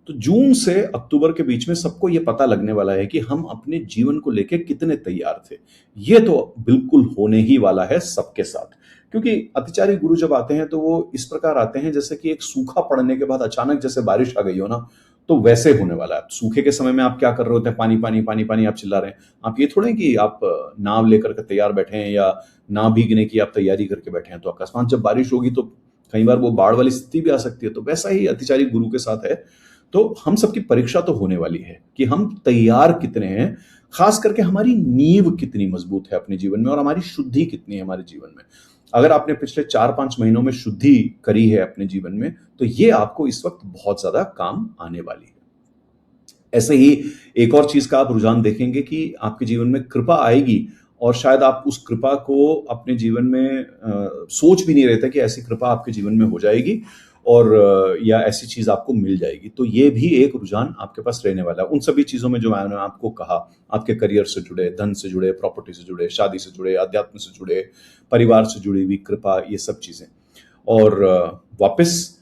तो जून से अक्टूबर के बीच में सबको ये पता लगने वाला है कि हम अपने जीवन को लेकर कितने तैयार थे। ये तो बिल्कुल होने ही वाला है सबके साथ, क्योंकि अतिचारी गुरु जब आते हैं तो वो इस प्रकार आते हैं जैसे कि एक सूखा पड़ने के बाद अचानक जैसे बारिश आ गई हो ना, तो वैसे होने वाला है। सूखे के समय में आप क्या कर रहे होते हैं, पानी पानी पानी पानी आप चिल्ला रहे हैं। आप ये थोड़े कि आप नाव लेकर के तैयार बैठे हैं या नाव भीगने की आप तैयारी करके बैठे हैं। तो अकस्मात जब बारिश होगी तो कई बार वो बाढ़ वाली स्थिति भी आ सकती है। तो वैसा ही अतिचारी गुरु के साथ है। तो हम सबकी परीक्षा तो होने वाली है कि हम तैयार कितने हैं, खास करके हमारी नींव कितनी मजबूत है अपने जीवन में और हमारी शुद्धि कितनी है हमारे जीवन में। अगर आपने पिछले 4-5 महीनों में शुद्धि करी है अपने जीवन में तो ये आपको इस वक्त बहुत ज्यादा काम आने वाली है। ऐसे ही एक और चीज का आप रुझान देखेंगे कि आपके जीवन में कृपा आएगी और शायद आप उस कृपा को अपने जीवन में सोच भी नहीं रहे थे कि ऐसी कृपा आपके जीवन में हो जाएगी और या ऐसी चीज आपको मिल जाएगी। तो ये भी एक रुझान आपके पास रहने वाला है। उन सभी चीजों में जो मैंने आपको कहा, आपके करियर से जुड़े, धन से जुड़े, प्रॉपर्टी से जुड़े, शादी से जुड़े, अध्यात्म से जुड़े, परिवार से जुड़ी हुई कृपा, ये सब चीजें। और वापस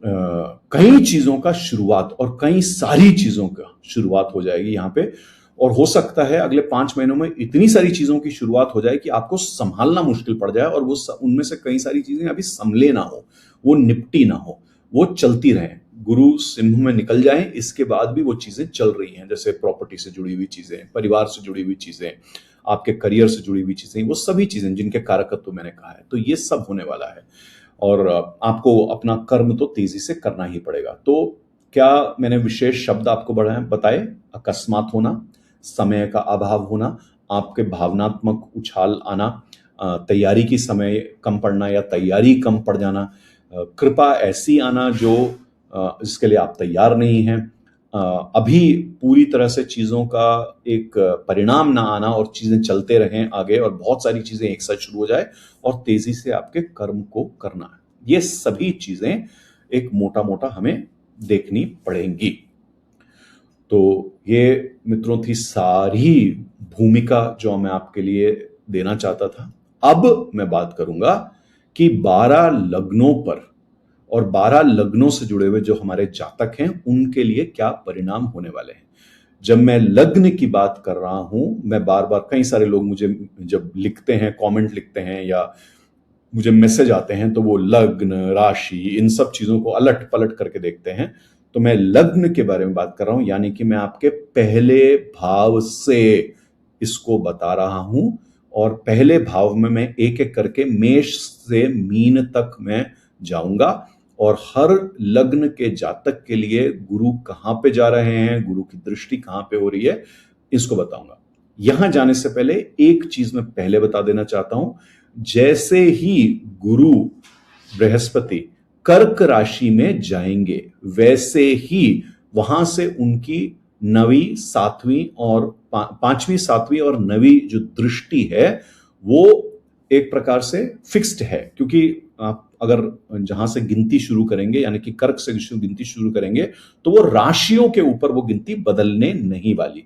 कई चीजों का शुरुआत और कई सारी चीजों का शुरुआत हो जाएगी यहाँ पे। और हो सकता है अगले 5 महीनों में इतनी सारी चीजों की शुरुआत हो जाए कि आपको संभालना मुश्किल पड़ जाए और वो उनमें से कई सारी चीजें अभी संभले ना हो, वो निपटी ना हो, वो चलती रहें। गुरु सिंह में निकल जाएं, इसके बाद भी वो चीजें चल रही हैं, जैसे प्रॉपर्टी से जुड़ी हुई चीजें, परिवार से जुड़ी हुई चीजें, आपके करियर से जुड़ी हुई चीजें, वो सभी चीजें जिनके कारकत्व मैंने कहा है। तो ये सब होने वाला है और आपको अपना कर्म तो तेजी से करना ही पड़ेगा। तो क्या मैंने विशेष शब्द आपको बताए? अकस्मात होना, समय का अभाव होना, आपके भावनात्मक उछाल आना, तैयारी की समय कम पड़ना या तैयारी कम पड़ जाना, कृपा ऐसी आना जो जिसके लिए आप तैयार नहीं हैं, अभी पूरी तरह से चीजों का एक परिणाम ना आना और चीजें चलते रहें आगे और बहुत सारी चीजें एक साथ शुरू हो जाए और तेजी से आपके कर्म को करना है। ये सभी चीजें एक मोटा मोटा हमें देखनी पड़ेंगी। तो ये मित्रों थी सारी भूमिका जो मैं आपके लिए देना चाहता था। अब मैं बात करूंगा कि 12 लग्नों पर और 12 लग्नों से जुड़े हुए जो हमारे जातक हैं उनके लिए क्या परिणाम होने वाले हैं। जब मैं लग्न की बात कर रहा हूं, मैं बार बार, कई सारे लोग मुझे जब लिखते हैं, कमेंट लिखते हैं या मुझे मैसेज आते हैं तो वो लग्न, राशि, इन सब चीजों को अलट पलट करके देखते हैं। तो मैं लग्न के बारे में बात कर रहा हूं, यानी कि मैं आपके पहले भाव से इसको बता रहा हूं और पहले भाव में मैं एक एक करके मेष से मीन तक मैं जाऊंगा और हर लग्न के जातक के लिए गुरु कहां पे जा रहे हैं, गुरु की दृष्टि कहां पे हो रही है, इसको बताऊंगा। यहां जाने से पहले एक चीज मैं पहले बता देना चाहता हूं। जैसे ही गुरु बृहस्पति कर्क राशि में जाएंगे वैसे ही वहां से उनकी नवीं, सातवीं और पांचवीं, सातवीं और नवीं जो दृष्टि है वो एक प्रकार से फिक्स्ड है, क्योंकि आप अगर जहां से गिनती शुरू करेंगे यानी कि कर्क से गिनती शुरू करेंगे तो वो राशियों के ऊपर वो गिनती बदलने नहीं वाली।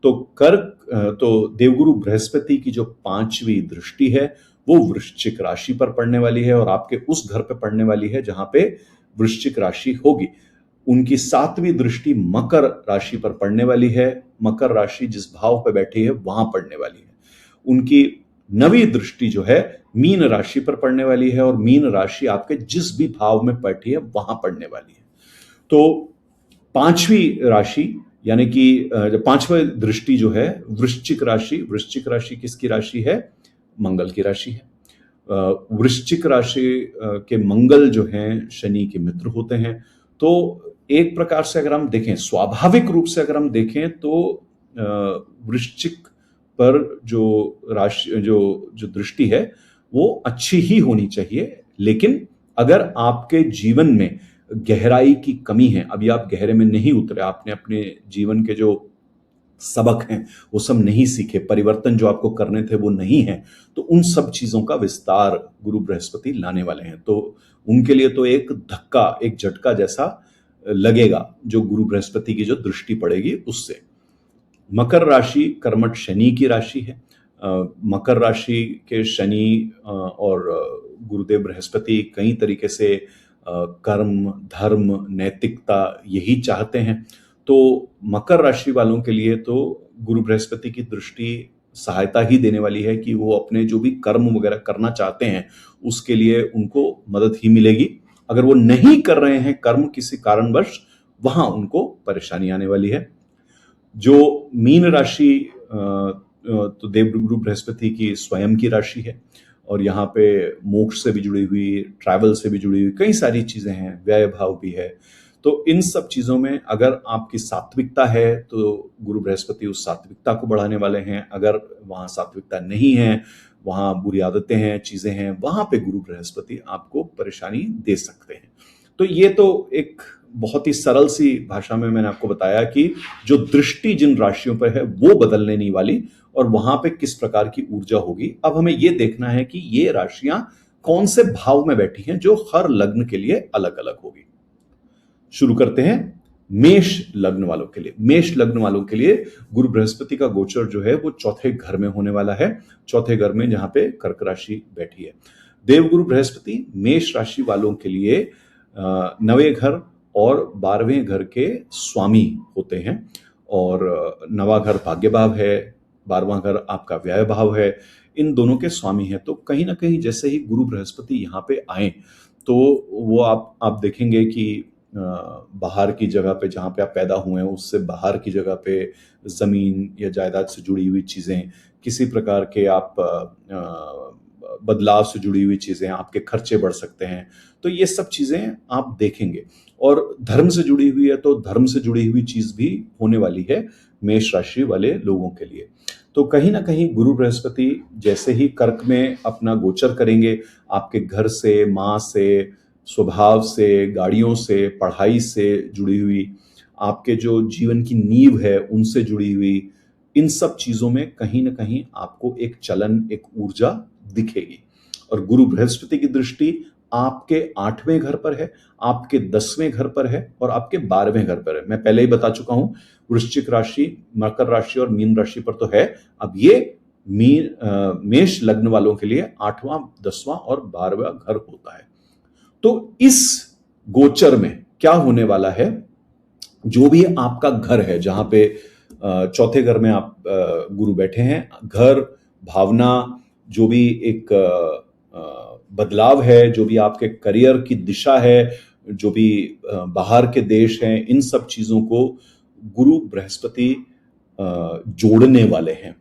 तो तो देवगुरु बृहस्पति की जो पांचवी दृष्टि है वो वृश्चिक राशि पर पड़ने वाली है और आपके उस घर पे पड़ने वाली है जहां पे वृश्चिक राशि होगी। उनकी सातवीं दृष्टि मकर राशि पर पड़ने वाली है, मकर राशि जिस भाव पे बैठी है वहां पड़ने वाली है। उनकी नवीं दृष्टि जो है मीन राशि पर पड़ने वाली है और मीन राशि आपके जिस भी भाव में बैठी है वहां पड़ने वाली है। तो पांचवी राशि यानी कि पांचवी दृष्टि जो है वृश्चिक राशि, वृश्चिक राशि किसकी राशि है? मंगल की राशि है। वृश्चिक राशि के मंगल जो हैं शनि के मित्र होते हैं। तो एक प्रकार से अगर हम देखें, स्वाभाविक रूप से अगर हम देखें तो वृश्चिक पर जो राशि जो दृष्टि है वो अच्छी ही होनी चाहिए, लेकिन अगर आपके जीवन में गहराई की कमी है, अभी आप गहरे में नहीं उतरे, आपने अपने जीवन के जो सबक हैं वो सब नहीं सीखे, परिवर्तन जो आपको करने थे वो नहीं है, तो उन सब चीजों का विस्तार गुरु बृहस्पति लाने वाले हैं। तो उनके लिए तो एक धक्का, एक झटका जैसा लगेगा जो गुरु बृहस्पति की जो दृष्टि पड़ेगी उससे। मकर राशि कर्मठ शनि की राशि है। मकर राशि के शनि और गुरुदेव बृहस्पति कई तरीके से कर्म, धर्म, नैतिकता यही चाहते हैं। तो मकर राशि वालों के लिए तो गुरु बृहस्पति की दृष्टि सहायता ही देने वाली है कि वो अपने जो भी कर्म वगैरह करना चाहते हैं उसके लिए उनको मदद ही मिलेगी। अगर वो नहीं कर रहे हैं कर्म किसी कारणवश, वहां उनको परेशानी आने वाली है। जो मीन राशि तो देवगुरु बृहस्पति की स्वयं की राशि है और यहाँ पे मोक्ष से भी जुड़ी हुई, ट्रैवल से भी जुड़ी हुई कई सारी चीजें हैं, व्यय भाव भी है। तो इन सब चीजों में अगर आपकी सात्विकता है तो गुरु बृहस्पति उस सात्विकता को बढ़ाने वाले हैं। अगर वहां सात्विकता नहीं है, वहां बुरी आदतें हैं, चीजें हैं, वहां पे गुरु बृहस्पति आपको परेशानी दे सकते हैं। तो ये तो एक बहुत ही सरल सी भाषा में मैंने आपको बताया कि जो दृष्टि जिन राशियों पर है वो बदलने नहीं वाली और वहां पे किस प्रकार की ऊर्जा होगी। अब हमें ये देखना है कि ये राशियां कौन से भाव में बैठी हैं जो हर लग्न के लिए अलग अलग होगी। शुरू करते हैं मेष लग्न वालों के लिए। मेष लग्न वालों के लिए गुरु बृहस्पति का गोचर जो है वो चौथे घर में होने वाला है, चौथे घर में जहां पे कर्क राशि बैठी है। देवगुरु बृहस्पति मेष राशि वालों के लिए नवे घर और 12वें घर के स्वामी होते हैं और नवा घर भाग्य भाव है, 12वां घर आपका व्यय भाव है, इन दोनों के स्वामी हैं। तो कहीं ना कहीं जैसे ही गुरु बृहस्पति यहाँ पे आए तो वो आप देखेंगे कि बाहर की जगह पे जहाँ पे आप पैदा हुए हैं उससे बाहर की जगह पे जमीन या जायदाद से जुड़ी हुई चीजें, किसी प्रकार के आप बदलाव से जुड़ी हुई चीजें, आपके खर्चे बढ़ सकते हैं। तो ये सब चीजें आप देखेंगे और धर्म से जुड़ी हुई है तो धर्म से जुड़ी हुई चीज भी होने वाली है मेष राशि वाले लोगों के लिए। तो कहीं ना कहीं गुरु बृहस्पति जैसे ही कर्क में अपना गोचर करेंगे, आपके घर से, माँ से, स्वभाव से, गाड़ियों से, पढ़ाई से जुड़ी हुई, आपके जो जीवन की नींव है उनसे जुड़ी हुई, इन सब चीजों में कहीं ना कहीं आपको एक चलन, एक ऊर्जा दिखेगी। और गुरु बृहस्पति की दृष्टि आपके 8वें घर पर है, आपके 10वें घर पर है और आपके 12वें घर पर है। मैं पहले ही बता चुका हूं वृश्चिक राशि, मकर राशि और मीन राशि पर तो है। अब ये मेष लग्न वालों के लिए 8वां, 10वां और 12वां घर होता है। तो इस गोचर में क्या होने वाला है, जो भी आपका घर है जहां पे चौथे घर में आप गुरु बैठे हैं, घर, भावना, जो भी एक बदलाव है, जो भी आपके करियर की दिशा है, जो भी बाहर के देश हैं, इन सब चीजों को गुरु बृहस्पति जोड़ने वाले हैं।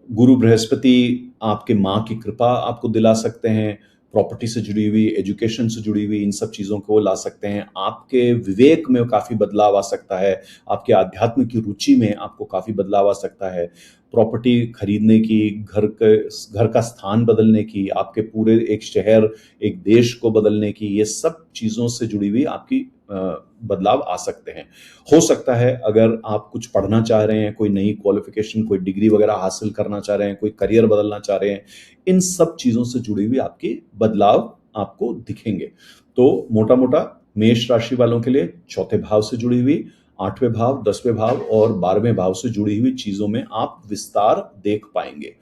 गुरु बृहस्पति आपके माँ की कृपा आपको दिला सकते हैं, प्रॉपर्टी से जुड़ी हुई, एजुकेशन से जुड़ी हुई इन सब चीज़ों को ला सकते हैं। आपके विवेक में काफ़ी बदलाव आ सकता है, आपके आध्यात्म की रुचि में आपको काफ़ी बदलाव आ सकता है, प्रॉपर्टी खरीदने की, घर का स्थान बदलने की, आपके पूरे एक शहर, एक देश को बदलने की, ये सब चीज़ों से जुड़ी हुई आपकी बदलाव आ सकते हैं। हो सकता है अगर आप कुछ पढ़ना चाह रहे हैं, कोई नई क्वालिफिकेशन, कोई डिग्री वगैरह हासिल करना चाह रहे हैं, कोई करियर बदलना चाह रहे हैं, इन सब चीजों से जुड़ी हुई आपकी बदलाव आपको दिखेंगे। तो मोटा मोटा मेष राशि वालों के लिए चौथे भाव से जुड़ी हुई, 8वें भाव, 10वें भाव और 12वें भाव से जुड़ी हुई चीजों में आप विस्तार देख पाएंगे।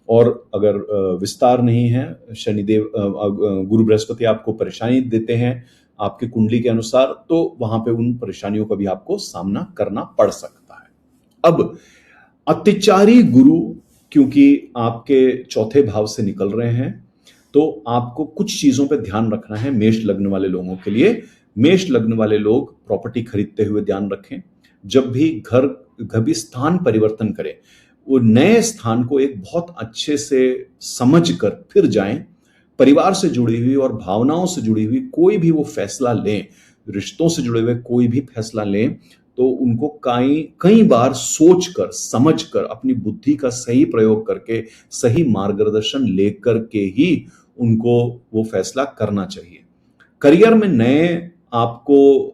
और अगर विस्तार नहीं है, शनिदेव गुरु बृहस्पति आपको परेशानी देते हैं आपकी कुंडली के अनुसार, तो वहां पे उन परेशानियों का भी आपको सामना करना पड़ सकता है। अब अत्याचारी गुरु क्योंकि आपके चौथे भाव से निकल रहे हैं, तो आपको कुछ चीजों पे ध्यान रखना है। मेष लग्न वाले लोगों के लिए, मेष लग्न वाले लोग प्रॉपर्टी खरीदते हुए ध्यान रखें। जब भी कभी स्थान परिवर्तन करें, वो नए स्थान को एक बहुत अच्छे से समझ कर फिर जाएं। परिवार से जुड़ी हुई और भावनाओं से जुड़ी हुई कोई भी वो फैसला लें, रिश्तों से जुड़े हुए कोई भी फैसला लें, तो उनको कई बार सोच कर, समझ कर, अपनी बुद्धि का सही प्रयोग करके, सही मार्गदर्शन लेकर के ही उनको वो फैसला करना चाहिए। करियर में नए आपको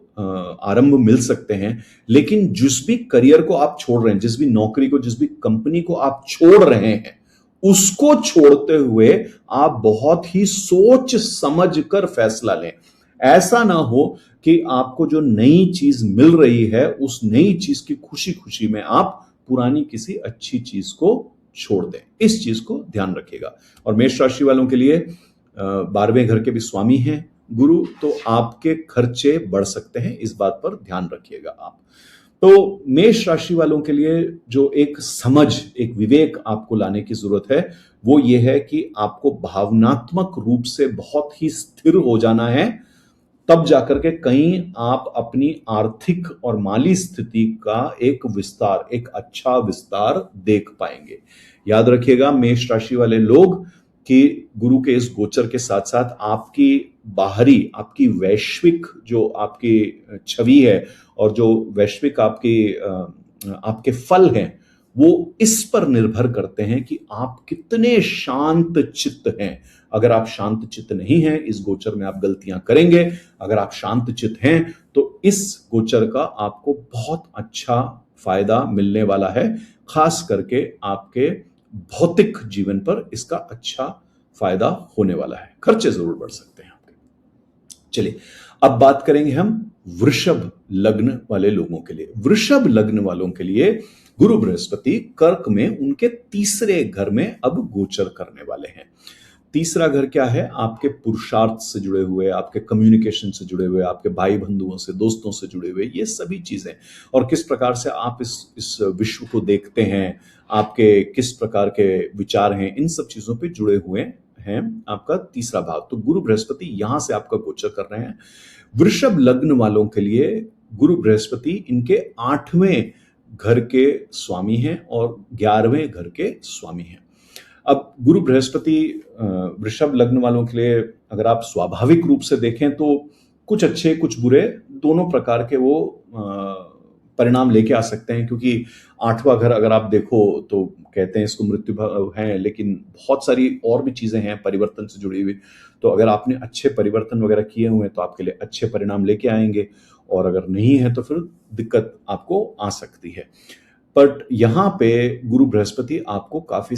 आरंभ मिल सकते हैं, लेकिन जिस भी करियर को आप छोड़ रहे हैं, जिस भी नौकरी को, जिस भी कंपनी को आप छोड़ रहे हैं, उसको छोड़ते हुए आप बहुत ही सोच समझ कर फैसला लें। ऐसा ना हो कि आपको जो नई चीज मिल रही है, उस नई चीज की खुशी खुशी में आप पुरानी किसी अच्छी चीज को छोड़ दें। इस चीज को ध्यान रखिएगा। और मेष राशि वालों के लिए 12वें घर के भी स्वामी हैं गुरु, तो आपके खर्चे बढ़ सकते हैं, इस बात पर ध्यान रखिएगा आप। तो मेष राशि वालों के लिए जो एक समझ, एक विवेक आपको लाने की जरूरत है, वो ये है कि आपको भावनात्मक रूप से बहुत ही स्थिर हो जाना है, तब जाकर के कहीं आप अपनी आर्थिक और माली स्थिति का एक विस्तार, एक अच्छा विस्तार देख पाएंगे। याद रखिएगा मेष राशि वाले लोग कि गुरु के इस गोचर के साथ साथ आपकी बाहरी, आपकी वैश्विक जो आपकी छवि है और जो वैश्विक आपके फल हैं, वो इस पर निर्भर करते हैं कि आप कितने शांत चित्त हैं। अगर आप शांत चित्त नहीं हैं, इस गोचर में आप गलतियां करेंगे। अगर आप शांत चित्त हैं, तो इस गोचर का आपको बहुत अच्छा फायदा मिलने वाला है। खास करके आपके भौतिक जीवन पर इसका अच्छा फायदा होने वाला है। खर्चे जरूर बढ़ सकते हैं आपके। चलिए अब बात करेंगे हम वृषभ लग्न वाले लोगों के लिए। वृषभ लग्न वालों के लिए गुरु बृहस्पति कर्क में उनके तीसरे घर में अब गोचर करने वाले हैं। तीसरा घर क्या है? आपके पुरुषार्थ से जुड़े हुए, आपके कम्युनिकेशन से जुड़े हुए, आपके भाई बंधुओं से, दोस्तों से जुड़े हुए, ये सभी चीजें, और किस प्रकार से आप इस विश्व को देखते हैं, आपके किस प्रकार के विचार हैं, इन सब चीजों पे जुड़े हुए हैं आपका तीसरा भाव। तो गुरु बृहस्पति यहां से आपका गोचर कर रहे हैं। वृषभ लग्न वालों के लिए गुरु बृहस्पति इनके 8वें घर के स्वामी हैं और 11वें घर के स्वामी हैं। अब गुरु बृहस्पति वृषभ लग्न वालों के लिए अगर आप स्वाभाविक रूप से देखें तो कुछ अच्छे कुछ बुरे दोनों प्रकार के वो परिणाम लेके आ सकते हैं, क्योंकि 8वां घर अगर आप देखो तो कहते हैं इसको मृत्यु भाव है, लेकिन बहुत सारी और भी चीजें हैं परिवर्तन से जुड़ी हुई। तो अगर आपने अच्छे परिवर्तन वगैरह किए हुए हैं तो आपके लिए अच्छे परिणाम लेके आएंगे, और अगर नहीं है तो फिर दिक्कत आपको आ सकती है। बट यहाँ पे गुरु बृहस्पति आपको काफी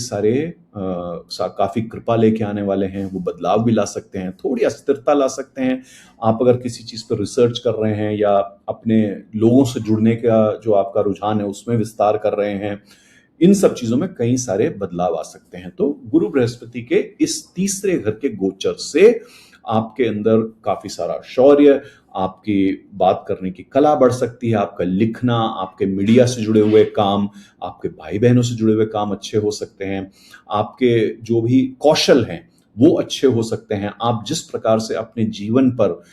कृपा लेके आने वाले हैं। वो बदलाव भी ला सकते हैं, थोड़ी अस्थिरता ला सकते हैं। आप अगर किसी चीज पर रिसर्च कर रहे हैं या अपने लोगों से जुड़ने का जो आपका रुझान है उसमें विस्तार कर रहे हैं, इन सब चीजों में कई सारे बदलाव आ सकते हैं। तो गुरु बृहस्पति के इस तीसरे घर के गोचर से आपके अंदर काफी सारा शौर्य, आपकी बात करने की कला बढ़ सकती है, आपका लिखना, आपके मीडिया से जुड़े हुए काम, आपके भाई बहनों से जुड़े हुए काम अच्छे हो सकते हैं, आपके जो भी कौशल हैं वो अच्छे हो सकते हैं। आप जिस प्रकार से अपने जीवन पर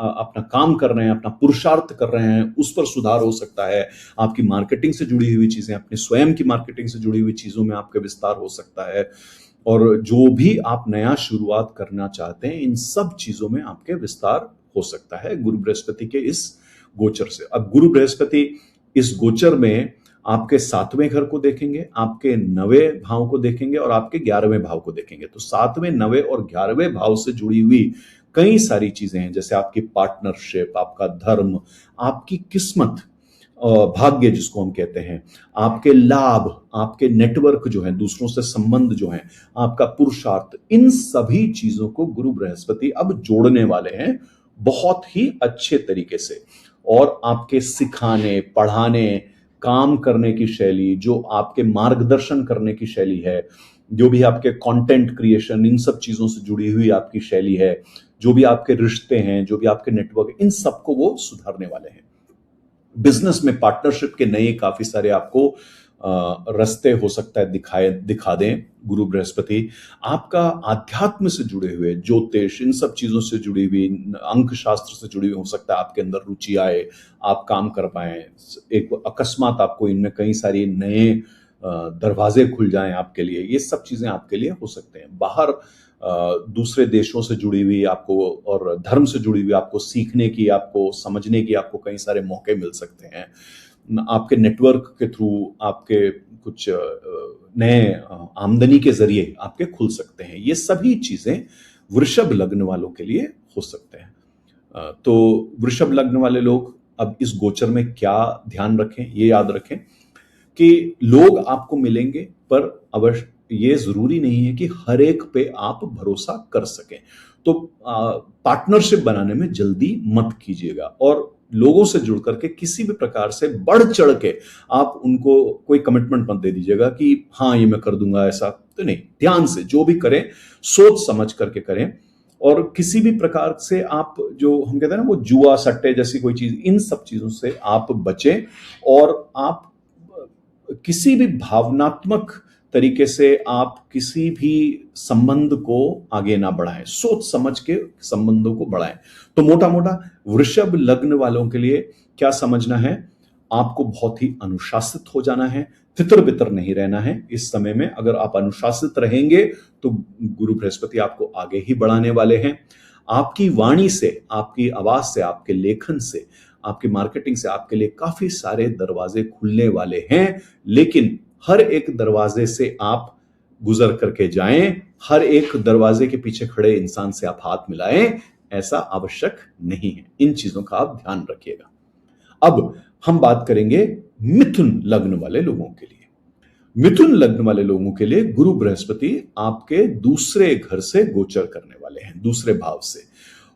अपना काम कर रहे हैं, अपना पुरुषार्थ कर रहे हैं, उस पर सुधार हो सकता है। आपकी मार्केटिंग से जुड़ी हुई चीजें, अपने स्वयं की मार्केटिंग से जुड़ी हुई चीजों में आपका विस्तार हो सकता है, और जो भी आप नया शुरुआत करना चाहते हैं, इन सब चीजों में आपके विस्तार हो सकता है गुरु बृहस्पति के इस गोचर से। अब गुरु बृहस्पति इस गोचर में आपके 7वें घर को देखेंगे, आपके 9वें भाव को देखेंगे और आपके 11वें भाव को देखेंगे। तो 7वें, 9वें और 11वें भाव से जुड़ी हुई कई सारी चीजें हैं, जैसे आपकी पार्टनरशिप, आपका धर्म, आपकी किस्मत, भाग्य जिसको हम कहते हैं, आपके लाभ, आपके नेटवर्क जो है, दूसरों से संबंध जो है, आपका पुरुषार्थ, इन सभी चीजों को गुरु बृहस्पति अब जोड़ने वाले हैं बहुत ही अच्छे तरीके से। और आपके सिखाने, पढ़ाने, काम करने की शैली, जो आपके मार्गदर्शन करने की शैली है, जो भी आपके कंटेंट क्रिएशन, इन सब चीजों से जुड़ी हुई आपकी शैली है, जो भी आपके रिश्ते हैं, जो भी आपके नेटवर्क, इन सबको वो सुधारने वाले हैं। बिजनेस में पार्टनरशिप के नए काफी सारे आपको रास्ते हो सकता है दिखा दें गुरु बृहस्पति। आपका आध्यात्म से जुड़े हुए, ज्योतिष, इन सब चीजों से जुड़ी हुई, अंक शास्त्र से जुड़ी हुई हो सकता है आपके अंदर रुचि आए, आप काम कर पाए। एक अकस्मात आपको इनमें कई सारी नए दरवाजे खुल जाएं आपके लिए। ये सब चीजें आपके लिए हो सकते हैं। बाहर दूसरे देशों से जुड़ी हुई आपको और धर्म से जुड़ी हुई आपको सीखने की, आपको समझने की, आपको कई सारे मौके मिल सकते हैं। आपके नेटवर्क के थ्रू आपके कुछ नए आमदनी के जरिए आपके खुल सकते हैं। ये सभी चीजें वृषभ लग्न वालों के लिए हो सकते हैं। तो वृषभ लग्न वाले लोग अब इस गोचर में क्या ध्यान रखें, ये याद रखें कि लोग आपको मिलेंगे, पर अवश्य ये जरूरी नहीं है कि हर एक पे आप भरोसा कर सकें। तो पार्टनरशिप बनाने में जल्दी मत कीजिएगा और लोगों से जुड़ करके किसी भी प्रकार से बढ़ चढ़ के आप उनको कोई कमिटमेंट मत दे दीजिएगा कि हाँ ये मैं कर दूंगा, ऐसा तो नहीं। ध्यान से जो भी करें सोच समझ करके करें। और किसी भी प्रकार से आप, जो हम कहते हैं ना वो जुआ सट्टे जैसी कोई चीज, इन सब चीजों से आप बचें। और आप किसी भी भावनात्मक तरीके से आप किसी भी संबंध को आगे ना बढ़ाएं, सोच समझ के संबंधों को बढ़ाएं। तो मोटा मोटा वृषभ लग्न वालों के लिए क्या समझना है, आपको बहुत ही अनुशासित हो जाना है, तितर बितर नहीं रहना है इस समय में। अगर आप अनुशासित रहेंगे तो गुरु बृहस्पति आपको आगे ही बढ़ाने वाले हैं। आपकी वाणी से, आपकी आवाज से, आपके लेखन से, आपकी मार्केटिंग से आपके लिए काफी सारे दरवाजे खुलने वाले हैं। लेकिन हर एक दरवाजे से आप गुजर करके जाएं, हर एक दरवाजे के पीछे खड़े इंसान से आप हाथ मिलाएं, ऐसा आवश्यक नहीं है। इन चीजों का आप ध्यान रखिएगा। अब हम बात करेंगे मिथुन लग्न वाले लोगों के लिए। मिथुन लग्न वाले लोगों के लिए गुरु बृहस्पति आपके दूसरे घर से गोचर करने वाले हैं, दूसरे भाव से।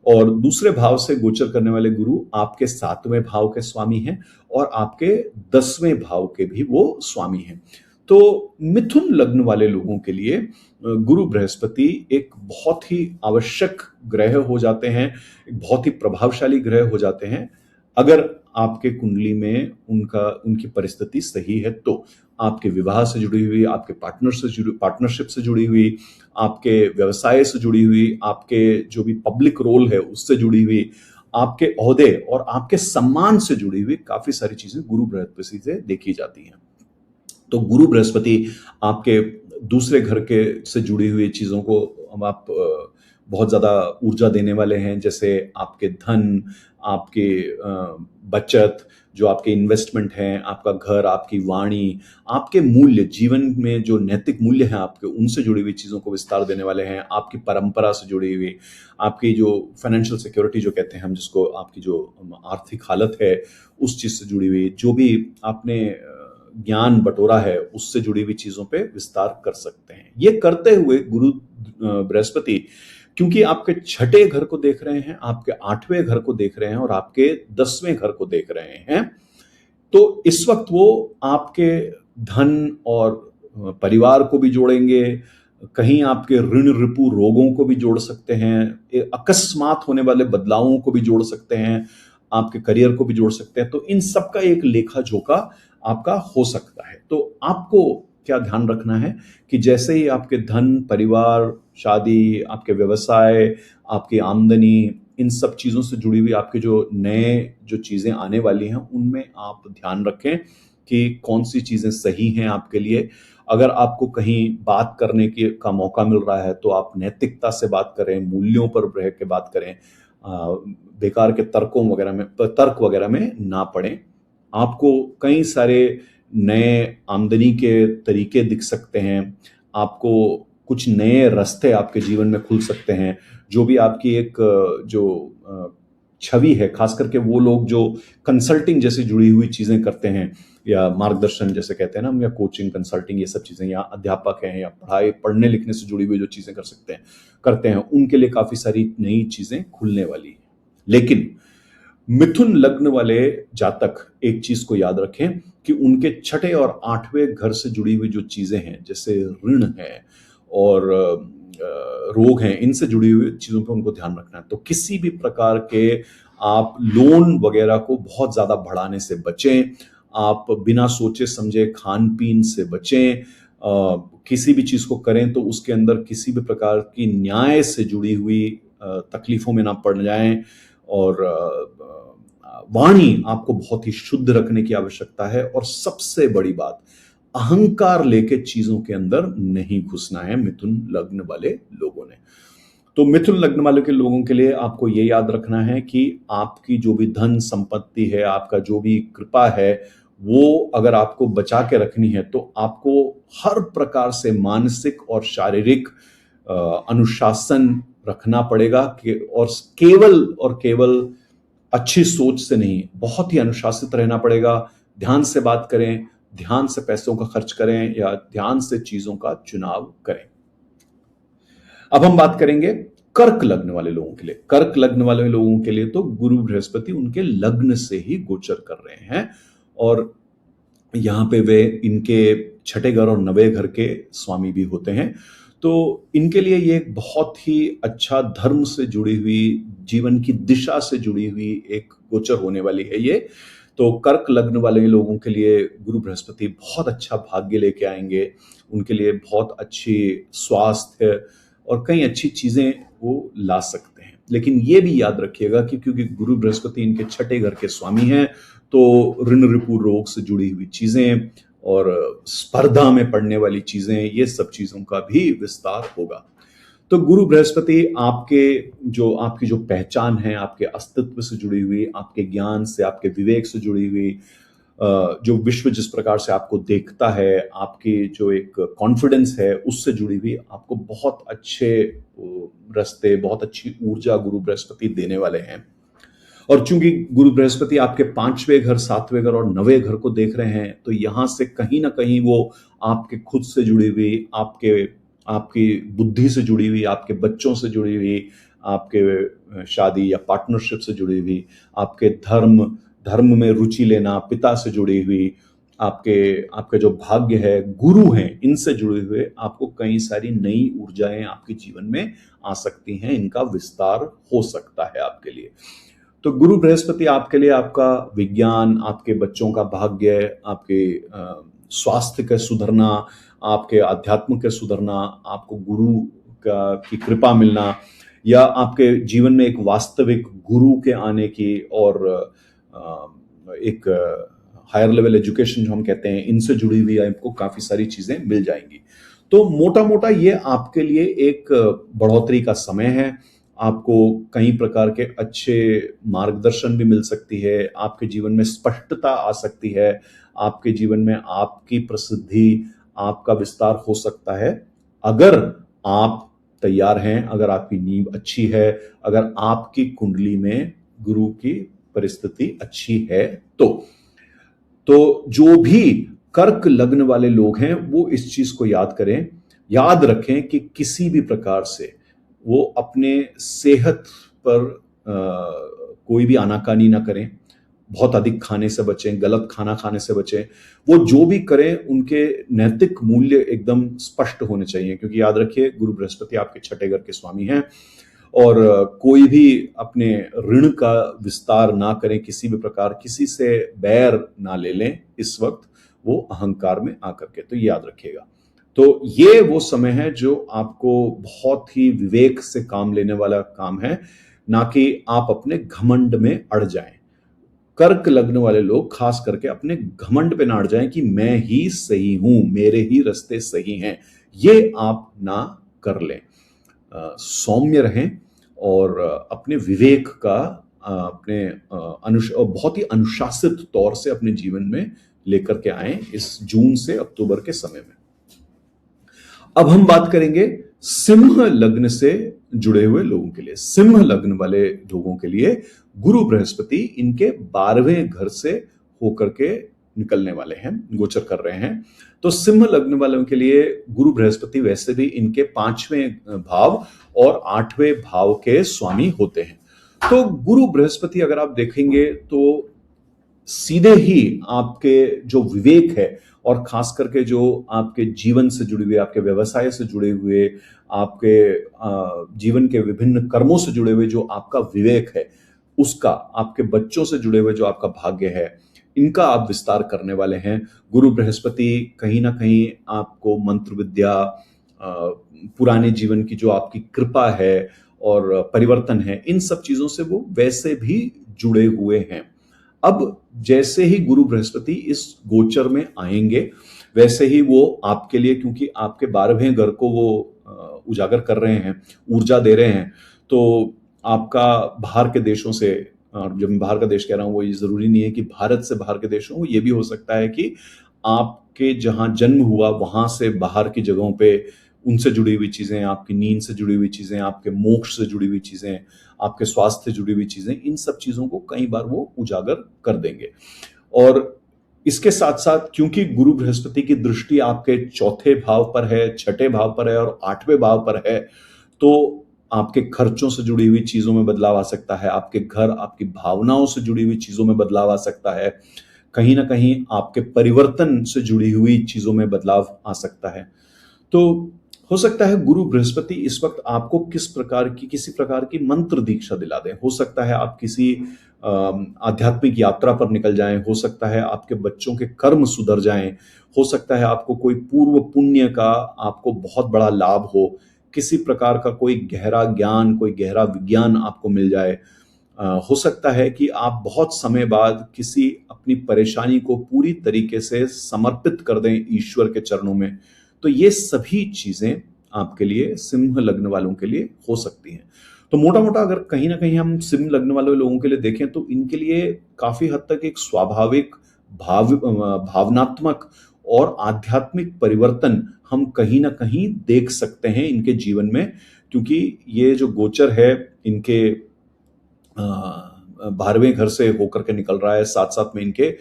और दूसरे भाव से गोचर करने वाले गुरु आपके 7वें भाव के स्वामी हैं और आपके 10वें भाव के भी वो स्वामी हैं। तो मिथुन लग्न वाले लोगों के लिए गुरु बृहस्पति एक बहुत ही आवश्यक ग्रह हो जाते हैं, एक बहुत ही प्रभावशाली ग्रह हो जाते हैं अगर आपके कुंडली में उनकी परिस्थिति सही है। तो आपके विवाह से जुड़ी हुई, आपके पार्टनरशिप से जुड़ी हुई, आपके व्यवसाय से जुड़ी हुई, आपके जो भी पब्लिक रोल है उससे जुड़ी हुई, आपके ओहदे और आपके सम्मान से जुड़ी हुई काफी सारी चीजें गुरु बृहस्पति से देखी जाती हैं। तो गुरु बृहस्पति आपके दूसरे घर के से जुड़ी हुई चीजों को आप बहुत ज्यादा ऊर्जा देने वाले हैं, जैसे आपके धन, आपके बचत, जो आपके इन्वेस्टमेंट हैं, आपका घर, आपकी वाणी, आपके मूल्य, जीवन में जो नैतिक मूल्य हैं आपके, उनसे जुड़ी हुई चीजों को विस्तार देने वाले हैं। आपकी परंपरा से जुड़ी हुई, आपकी जो फाइनेंशियल सिक्योरिटी जो कहते हैं हम, जिसको आपकी जो आर्थिक हालत है उस चीज से जुड़ी हुई, जो भी आपने ज्ञान बटोरा है उससे जुड़ी हुई चीजों पे विस्तार कर सकते हैं। ये करते हुए गुरु बृहस्पति, क्योंकि आपके 6ठे घर को देख रहे हैं, आपके 8वें घर को देख रहे हैं और आपके 10वें घर को देख रहे हैं, तो इस वक्त वो आपके धन और परिवार को भी जोड़ेंगे, कहीं आपके ऋण रिपु रोगों को भी जोड़ सकते हैं, अकस्मात होने वाले बदलावों को भी जोड़ सकते हैं, आपके करियर को भी जोड़ सकते हैं। तो इन सब का एक लेखा जोखा आपका हो सकता है। तो आपको क्या ध्यान रखना है कि जैसे ही आपके धन, परिवार, शादी, आपके व्यवसाय, आपकी आमदनी, इन सब चीजों से जुड़ी हुई आपके जो नए जो चीजें आने वाली हैं, उनमें आप ध्यान रखें कि कौन सी चीजें सही हैं आपके लिए। अगर आपको कहीं बात करने का मौका मिल रहा है तो आप नैतिकता से बात करें, मूल्यों पर रह के बात करें, बेकार के तर्क वगैरह में ना पड़ें। आपको कई सारे नए आमदनी के तरीके दिख सकते हैं, आपको कुछ नए रास्ते आपके जीवन में खुल सकते हैं। जो भी आपकी एक जो छवि है, खास करके वो लोग जो कंसल्टिंग जैसे जुड़ी हुई चीजें करते हैं, या मार्गदर्शन जैसे कहते हैं ना हम, या कोचिंग, कंसल्टिंग, ये सब चीजें, या अध्यापक हैं, या पढ़ने लिखने से जुड़ी हुई जो चीजें करते हैं, उनके लिए काफी सारी नई चीजें खुलने वाली है। लेकिन मिथुन लग्न वाले जातक एक चीज को याद रखें कि उनके छठे और आठवें घर से जुड़ी हुई जो चीजें हैं, जैसे ऋण है और रोग हैं, इनसे जुड़ी हुई चीजों पे उनको ध्यान रखना है। तो किसी भी प्रकार के आप लोन वगैरह को बहुत ज्यादा बढ़ाने से बचें, आप बिना सोचे समझे खान पीन से बचें, किसी भी चीज को करें तो उसके अंदर किसी भी प्रकार की न्याय से जुड़ी हुई तकलीफों में ना पड़ जाएं, और वाणी आपको बहुत ही शुद्ध रखने की आवश्यकता है। और सबसे बड़ी बात, अहंकार लेके चीजों के अंदर नहीं घुसना है मिथुन लग्न वाले लोगों ने। तो मिथुन लग्न वाले के लोगों के लिए आपको ये याद रखना है कि आपकी जो भी धन संपत्ति है, आपका जो भी कृपा है, वो अगर आपको बचा के रखनी है तो आपको हर प्रकार से मानसिक और शारीरिक अनुशासन रखना पड़ेगा और केवल अच्छी सोच से नहीं, बहुत ही अनुशासित रहना पड़ेगा। ध्यान से बात करें, ध्यान से पैसों का खर्च करें, या ध्यान से चीजों का चुनाव करें। अब हम बात करेंगे कर्क लग्न वाले लोगों के लिए। कर्क लग्न वाले लोगों के लिए तो गुरु बृहस्पति उनके लग्न से ही गोचर कर रहे हैं, और यहां पे वे इनके छठे घर और नवे घर के स्वामी भी होते हैं। तो इनके लिए ये एक बहुत ही अच्छा धर्म से जुड़ी हुई, जीवन की दिशा से जुड़ी हुई एक गोचर होने वाली है ये। तो कर्क लग्न वाले लोगों के लिए गुरु बृहस्पति बहुत अच्छा भाग्य लेके आएंगे, उनके लिए बहुत अच्छी स्वास्थ्य और कई अच्छी चीजें वो ला सकते हैं। लेकिन ये भी याद रखिएगा कि क्योंकि गुरु बृहस्पति इनके छठे घर के स्वामी हैं, तो ऋण रिपु रोग से जुड़ी हुई चीजें और स्पर्धा में पड़ने वाली चीजें, ये सब चीजों का भी विस्तार होगा। तो गुरु बृहस्पति आपकी जो पहचान है, आपके अस्तित्व से जुड़ी हुई, आपके ज्ञान से, आपके विवेक से जुड़ी हुई, जो विश्व जिस प्रकार से आपको देखता है, आपकी जो एक कॉन्फिडेंस है, उससे जुड़ी हुई आपको बहुत अच्छे रास्ते, बहुत अच्छी ऊर्जा गुरु बृहस्पति देने वाले हैं। और चूंकि गुरु बृहस्पति आपके पांचवें घर, सातवें घर और नवे घर को देख रहे हैं, तो यहां से कहीं ना कहीं वो आपके खुद से जुड़ी हुई, आपकी बुद्धि से जुड़ी हुई, आपके बच्चों से जुड़ी हुई, आपके शादी या पार्टनरशिप से जुड़ी हुई, आपके धर्म में रुचि लेना, पिता से जुड़ी हुई, आपके जो भाग्य है, गुरु हैं, इनसे जुड़े हुए आपको कई सारी नई ऊर्जाएं आपके जीवन में आ सकती हैं, इनका विस्तार हो सकता है आपके लिए। तो गुरु बृहस्पति आपके लिए आपका विज्ञान, आपके बच्चों का भाग्य, आपके स्वास्थ्य का सुधरना, आपके अध्यात्म के सुधरना, आपको गुरु की कृपा मिलना, या आपके जीवन में एक वास्तविक गुरु के आने की, और एक हायर लेवल एजुकेशन जो हम कहते हैं, इनसे जुड़ी हुई आपको काफी सारी चीजें मिल जाएंगी। तो मोटा मोटा ये आपके लिए एक बढ़ोतरी का समय है। आपको कई प्रकार के अच्छे मार्गदर्शन भी मिल सकती है, आपके जीवन में स्पष्टता आ सकती है, आपके जीवन में आपकी प्रसिद्धि, आपका विस्तार हो सकता है, अगर आप तैयार हैं, अगर आपकी नींव अच्छी है, अगर आपकी कुंडली में गुरु की परिस्थिति अच्छी है। तो जो भी कर्क लग्न वाले लोग हैं वो इस चीज को याद रखें कि किसी भी प्रकार से वो अपने सेहत पर कोई भी आनाकानी ना करें, बहुत अधिक खाने से बचें, गलत खाना खाने से बचें। वो जो भी करें उनके नैतिक मूल्य एकदम स्पष्ट होने चाहिए, क्योंकि याद रखिए गुरु बृहस्पति आपके छठे घर के स्वामी हैं, और कोई भी अपने ऋण का विस्तार ना करें, किसी भी प्रकार किसी से बैर ना ले लें इस वक्त वो अहंकार में आकर के। तो याद रखिएगा। तो ये वो समय है जो आपको बहुत ही विवेक से काम लेने वाला काम है, ना कि आप अपने घमंड में अड़ जाएं। कर्क लग्न वाले लोग खास करके अपने घमंड पे ना अड़ जाएं कि मैं ही सही हूं, मेरे ही रास्ते सही हैं, ये आप ना कर लें। सौम्य रहें और अपने विवेक का बहुत ही अनुशासित तौर से अपने जीवन में लेकर के आए इस जून से अक्टूबर के समय में। अब हम बात करेंगे सिंह लग्न से जुड़े हुए लोगों के लिए। सिंह लग्न वाले लोगों के लिए गुरु बृहस्पति इनके 12वें घर से होकर के निकलने वाले हैं, गोचर कर रहे हैं। तो सिंह लग्न वालों के लिए गुरु बृहस्पति वैसे भी इनके 5वें भाव और 8वें भाव के स्वामी होते हैं। तो गुरु बृहस्पति अगर आप देखेंगे तो सीधे ही आपके जो विवेक है और खास करके जो आपके जीवन से जुड़े हुए, आपके व्यवसाय से जुड़े हुए, आपके जीवन के विभिन्न कर्मों से जुड़े हुए जो आपका विवेक है, उसका, आपके बच्चों से जुड़े हुए जो आपका भाग्य है, इनका आप विस्तार करने वाले हैं। गुरु बृहस्पति कहीं ना कहीं आपको मंत्र विद्या, पुराने जीवन की जो आपकी कृपा है और परिवर्तन है, इन सब चीजों से वो वैसे भी जुड़े हुए हैं। अब जैसे ही गुरु बृहस्पति इस गोचर में आएंगे वैसे ही वो आपके लिए, क्योंकि आपके 12वें घर को वो उजागर कर रहे हैं, ऊर्जा दे रहे हैं, तो आपका बाहर के देशों से, और जब मैं बाहर का देश कह रहा हूं वो ये जरूरी नहीं है कि भारत से बाहर के देश हो, ये भी हो सकता है कि आपके जहां जन्म हुआ वहां से बाहर की जगहों पे उनसे जुड़ी हुई चीजें, आपकी नींद से जुड़ी हुई चीजें, आपके मोक्ष से जुड़ी हुई चीजें, आपके स्वास्थ्य से जुड़ी हुई चीजें, इन सब चीजों को कई बार वो उजागर कर देंगे। और इसके साथ साथ क्योंकि गुरु बृहस्पति की दृष्टि आपके 4थे भाव पर है, 6ठे भाव पर है और 8वें भाव पर है, तो आपके खर्चों से जुड़ी हुई चीजों में बदलाव आ सकता है, आपके घर, आपकी भावनाओं से जुड़ी हुई चीजों में बदलाव आ सकता है, कहीं ना कहीं आपके परिवर्तन से जुड़ी हुई चीजों में बदलाव आ सकता है। तो हो सकता है गुरु बृहस्पति इस वक्त आपको किसी प्रकार की मंत्र दीक्षा दिला दें। हो सकता है आप किसी आध्यात्मिक यात्रा पर निकल जाएं, हो सकता है आपके बच्चों के कर्म सुधर जाएं, हो सकता है आपको कोई पूर्व पुण्य का आपको बहुत बड़ा लाभ हो, किसी प्रकार का कोई गहरा ज्ञान, कोई गहरा विज्ञान आपको मिल जाए। हो सकता है कि आप बहुत समय बाद किसी अपनी परेशानी को पूरी तरीके से समर्पित कर दें ईश्वर के चरणों में। तो ये सभी चीजें आपके लिए सिंह लग्न वालों के लिए हो सकती हैं। तो मोटा मोटा अगर कहीं ना कहीं हम सिंह लग्न वाले लोगों के लिए देखें तो इनके लिए काफी हद तक एक स्वाभाविक भावनात्मक और आध्यात्मिक परिवर्तन हम कहीं ना कहीं देख सकते हैं इनके जीवन में, क्योंकि ये जो गोचर है इनके 12वें घर से होकर के निकल रहा है, साथ साथ में इनके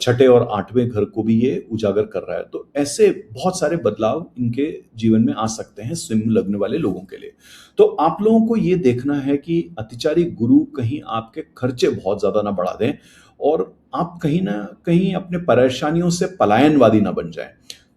6ठे और 8वें घर को भी ये उजागर कर रहा है। तो ऐसे बहुत सारे बदलाव इनके जीवन में आ सकते हैं सिंह लग्न वाले लोगों के लिए। तो आप लोगों को ये देखना है कि अतिचारी गुरु कहीं आपके खर्चे बहुत ज्यादा ना बढ़ा दें और आप कहीं ना कहीं अपने परेशानियों से पलायनवादी ना बन जाएं,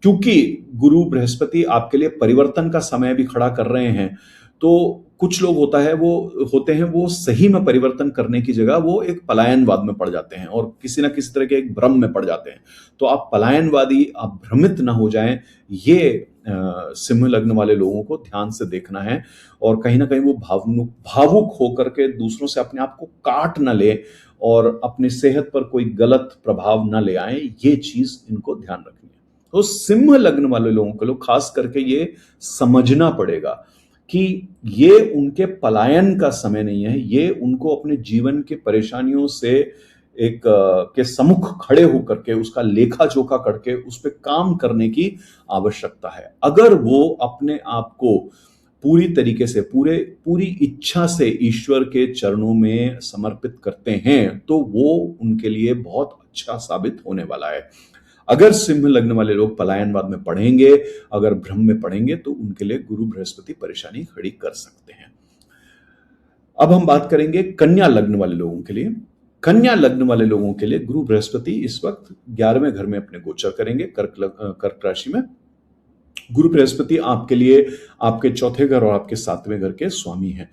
क्योंकि गुरु बृहस्पति आपके लिए परिवर्तन का समय भी खड़ा कर रहे हैं। तो कुछ लोग होते हैं वो सही में परिवर्तन करने की जगह वो एक पलायनवाद में पड़ जाते हैं और किसी ना किसी तरह के एक भ्रम में पड़ जाते हैं। तो आप पलायनवादी, आप भ्रमित ना हो जाएं, ये सिंह लग्न वाले लोगों को ध्यान से देखना है। और कहीं ना कहीं वो भावुक होकर के दूसरों से अपने आप को काट ना ले और अपनी सेहत पर कोई गलत प्रभाव ना ले आए, ये चीज इनको ध्यान रखनी है। तो सिंह लग्न वाले लोगों को खास करके ये समझना पड़ेगा कि ये उनके पलायन का समय नहीं है, ये उनको अपने जीवन के परेशानियों से एक के सम्मुख खड़े होकर के उसका लेखा जोखा करके उस पर काम करने की आवश्यकता है। अगर वो अपने आप को पूरी तरीके से पूरी इच्छा से ईश्वर के चरणों में समर्पित करते हैं तो वो उनके लिए बहुत अच्छा साबित होने वाला है। अगर सिंह लग्न वाले लोग पलायनवाद में पढ़ेंगे, अगर भ्रम में पढ़ेंगे, तो उनके लिए गुरु बृहस्पति परेशानी खड़ी कर सकते हैं। अब हम बात करेंगे कन्या लग्न वाले लोगों के लिए। कन्या लग्न वाले लोगों के लिए गुरु बृहस्पति इस वक्त 11वें घर में अपने गोचर करेंगे, कर्क राशि में। गुरु बृहस्पति आपके लिए आपके 4थे घर और आपके 7वें घर के स्वामी हैं।